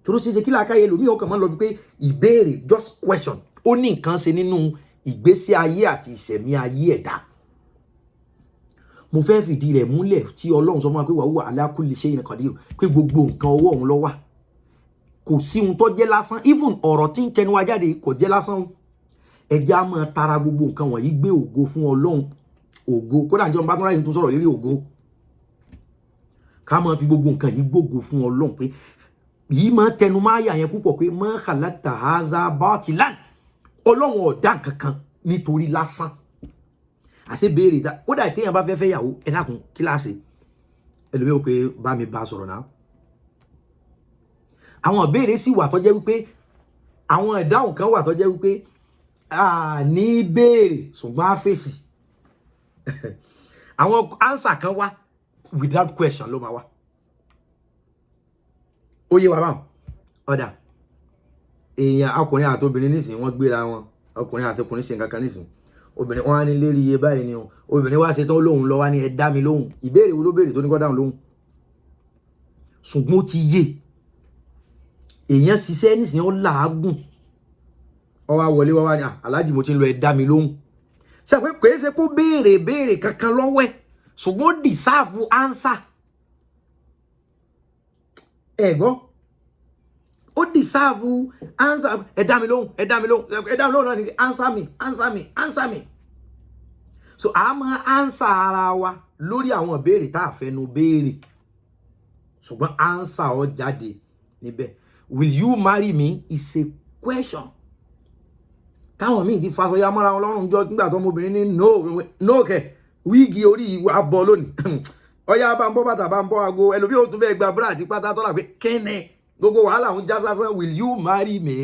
tó ṣe kí làákàyè lòmíì ọkàn máa lọ bí pé ìbéèrè just question ó ní nǹkan ṣe nínú ìgbésí ayé àti ìṣẹ̀mí ayé ẹ̀dá mo fẹ́ fìdí rẹ̀ múlẹ̀ tí Ọlọ́run sọ fún wa pé wa huwa ala kulli shay'in qadir pé gbogbo nǹkan ọwọ́ òun ló wà kò sí ohun tó jẹ́ lásán even ọ̀rọ̀ tí ń tẹnu wa jáde kò jẹ́ lásán ẹja máa tara gbogbo nǹkan wọ̀nyí gbé ògo fún Ọlọ́run ògo kódà jọ bá tún ráyè tó sọ̀rọ̀ lérí ògo ká máa fi gbogbo nǹkan yìí gbógo fún Ọlọ́run pé yìí máa tẹnu máa yà yẹn púpọ̀ pé ma khalaqta haza batilan Ọlọ́run ọ̀dá kankan nítorí lásán àṣẹ béèrè dá kódà téèyàn bá fẹ́ yàwó ẹ dákun kíláàsì ẹlòmíì ó pé bá mi bá sọ̀rọ̀ náà àwọn ìbéèrè sì wà tó jẹ́ wípé àwọn ìdáhùn kan wà tó jẹ́ wípé ní béèrè ṣùgbọ́n á fèsì àwọn answer kan wá without question ló máa wá ó yé wa báwọn ọ̀dà èèyàn ọkùnrin àti obìnrin nísìnyí wọ́n gbéra wọn ọkùnrin àti ọkùnrin ṣe nǹkan kan nísìnyí obìnrin wọn á ní lérí iye báyìí ni o obìnrin wá ṣe tán lóhùn lọ wá ní ẹ dá mi lóhùn ìbéèrè wo ló béèrè tó ní kó dáhùn lóhùn ṣùgbọ́n ó ti yé èèyàn ṣiṣẹ́ nísìnyí ó làágùn ó wá wọlé wá wá ní aláàjì mo ti ń lọ ẹ dá mi lóhùn ṣe pé kò ṣe kó béèrè kankan lọ́wọ́ ẹ̀ ṣùgbọ́n ó dìsáàfù ánsà ẹ gbọ́ ó dìsáàfù ánsà ẹ dá mi lóhùn náà ni answer me so a máa ánsà ara wa lórí àwọn ìbéèrè tá a fẹnu béèrè ṣùgbọ́n ánsà ó jáde níbẹ̀ will you marry me is a question táwọn míì ti faṣọ ya mọ́ra wọn lọ́rùn jọ nígbà tó ọmọbìnrin ní no kẹ wíìgì orí ìwà bọ lónìí ọyá bá ń bọ́ bàtà bá ń bọ́ aago ẹlòmíì ó tún fẹ́ gba búrà àti pátá tọ́lá pé kẹ́nẹ̀ gbogbo wàhálà ń já sásán will you marry me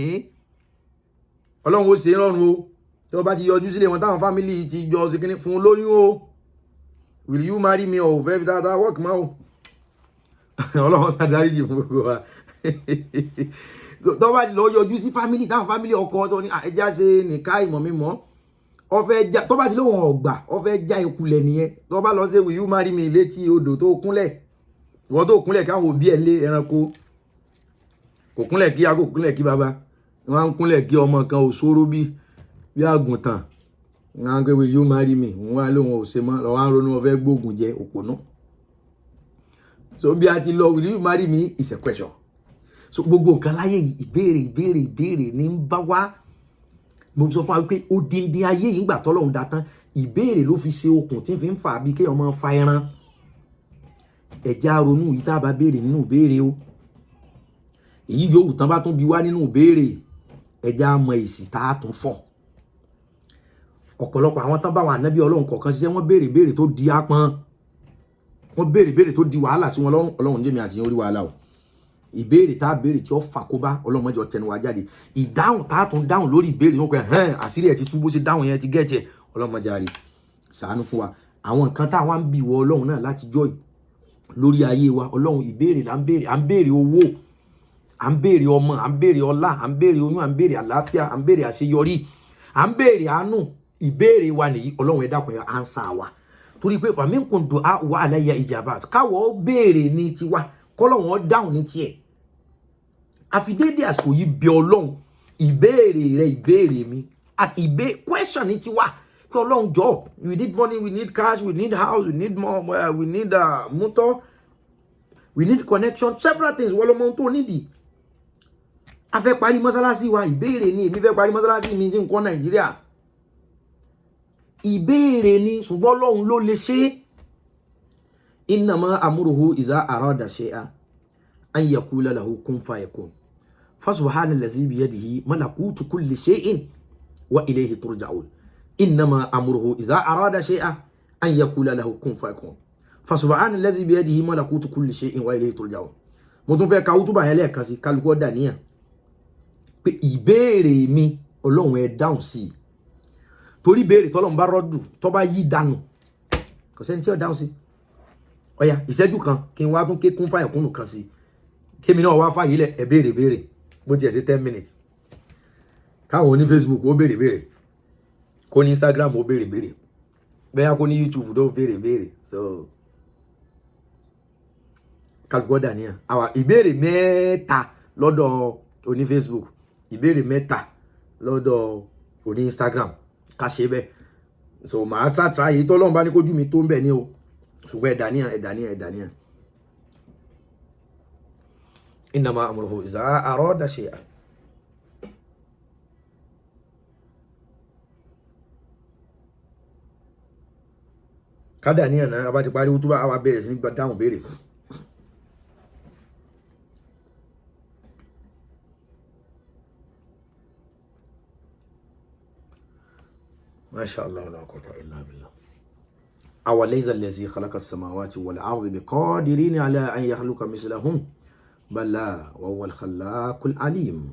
Ọlọ́run ó ṣe é rọrùn o tí wọ́n bá ti yọjú sílé wọn táwọn fámìlì ti jọ sí kíní fún lóyún o will you marry me o fẹ́ fi dáadáa work mọ́ o Ọlọ́run ṣàdáríjì fún gbogbo wa tó bá lọ yọjú sí fámìlì táwọn fámìlì ọkọ tó ní ẹja ṣe nìka ìmọ̀ mímọ́ ọfẹ́ já tó bá ti lóhùn ọgbà ọfẹ́ já ìkulẹ̀ nìyẹn tó bá lọ ṣe will you marry me létí odò tó kúnlẹ̀ ìwọ tó kúnlẹ̀ káwọn òbí ẹ̀ lé ẹranko kò kúnlẹ̀ kí a kò kúnlẹ̀ kí baba wọ́n kúnlẹ̀ kí ọmọ kan ò sóró bí àgùntàn wọ́n pé will you marry me wọ́n wá lóhun ò ṣe mọ́ lọ́wọ́ á ronú ọ̀fẹ́ gbógun jẹ òpònú. So bí a ti lọ will you marry me is a question. So gbogbo nǹkan láyé ìbéèrè ní ń bá wá. Mo sọ fún wa pé odindi ayé yìí gbà tọ́lọ́run dá tán ìbéèrè ló fi ṣe okùn tí ń fi ń fà bí kéèyàn máa fa ẹran. Ẹ̀já ronú yìí tá a bá béèrè nínú ìbéèrè o. Èyí yòówù tán bá tún bi wá nínú ìbéèrè ẹ̀já mọ èsì tá a tún fọ̀. Ọ̀pọ̀lọpọ̀ àwọn tán bá wà nábì Ọlọ́run kọ̀ọ̀kan ṣiṣẹ́ wọ́n béèrè tó di apọn. Wọ́n béèrè tó di wàhálà sí wọn lọ́rùn. Ọlọ́run jẹ́ mi àti yín orí wàhálà o. Ìbéèrè tá a béèrè tí ó fà kó bá Ọlọ́run mọ́jọ tẹnu wa jáde. Ìdáhùn tá a tún dáhùn lórí ìbéèrè wọn pé àṣírí ẹ̀ ti tú bó ṣe dáhùn yẹn ti gẹ̀ẹ́tì ẹ̀. Ọlọ́run mọ́jọ àrí ṣàánú fún wa. Àwọn nǹkan tá a wá ń bì wọ Ọlọ́run náà láti jọ́ yìí lórí ayé wa. Ọlọ́run ìbéèrè là ń béèrè. À ń béèrè owó, à ń béèrè ọmọ, à ń béèrè ọlá, à ń béèrè oyún, à ń béèrè àlàáfíà, à ń béèrè àṣeyọrí, à ń béèrè àánú. Ìbéèrè wa nìyí. Ọlọ́run ẹ dákun ẹ answer wa. Torí pé faminkum du'a wa alayya ijabat. Káwọ́ béèrè ní tiwa kọ́lọ́run dáhùn ní tiẹ̀. Àfi déédéé àsìkò yìí bí Ọlọ́run ìbéèrè rẹ ìbéèrè mi àti question ní tiwa pé Ọlọ́run jọ̀ọ́ we need money, we need cash, we need house, we need more, we need motor, we need connection, several things wọ́n lọ́mọ tó nídìí. A fẹ́ parí mọ́sálásí wa ìbéèrè ni. Èmi fẹ́ parí mọ́sálásí mi tí ń kọ́ Nàìjíríà ìbéèrè ni. Ṣùgbọ́n Ọlọ́run ló lè ṣe. Innama amruhu iza arada shay'an an yaqula lahu kun fayakun. Fasubhana allazi biyadihi malakutu kulli shay'in wa ilayhi turja'un. Innama amruhu iza arada shay'an an yaqula lahu kun fayakun. Fasubhana allazi biyadihi malakutu kulli shay'in wa ilayhi turja'un. Mo tún fẹ́ ka útúbà yẹn lẹ́ẹ̀kan sí kálukú dàníyàn pé ìbéèrè mi Ọlọ́run ẹ dáhùn sí. Torí béèrè tọ́lọ́run bá rọ́dù tó bá yí dànù kò sẹ́ni tí ó dáhùn sí. Ọ̀yá ìṣẹ́jú kan kí n wá tún ké kún fàyẹ̀kúnnù kan sí. Kémi náà wá fàyè lẹ̀ ẹ béèrè bó tiẹ̀ sí 10 minutes. Káwọn ní Facebook ó béèrè kó ní Instagram ó béèrè bẹ́ẹ̀ kó ní YouTube ó béèrè. So kálukú dàníyàn àwa ìbéèrè mẹ́ta lọ́dọ̀ oní Facebook, ìbéèrè mẹ́ta lọ́dọ̀ oní Instagram ká ṣe bẹ́ẹ̀. So màá try èyí tó Ọlọ́run bá ní kójú mi tó ń bẹ̀ ní o. Ṣùgbọ́n ẹ dàníyàn. Innama amruhu iza arada shay'an. Ká dàníyàn náà a bá ti parí útúbà àwa bẹ̀rẹ̀ sí ní dáhùn béèrè. ما شاء الله لا قوة إلا بالله. أوليس الذي خلق السماوات والأرض بقادرين على أن يخلق مثلهم بلى وهو الخلاق العليم.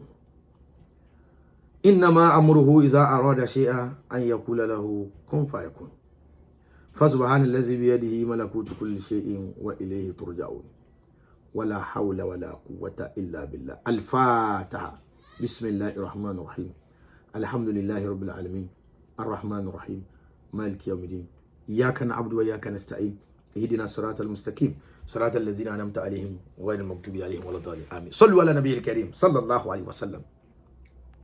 إنما أمره إذا أراد شيئا أن يقول له كن فيكون. فسبحان الذي بيده ملكوت كل شيء وإليه ترجعون. ولا حول ولا قوة إلا بالله. الفاتحة. بسم الله الرحمن الرحيم. الحمد لله رب العالمين الرحمن الرحيم مالك يوم الدين إياك نعبد وإياك نستعين اهدنا الصراط المستقيم صراط الذين أنعمت عليهم غير المغضوب عليهم ولا الضالين آمين. صلوا على النبي الكريم صلى الله عليه وسلم.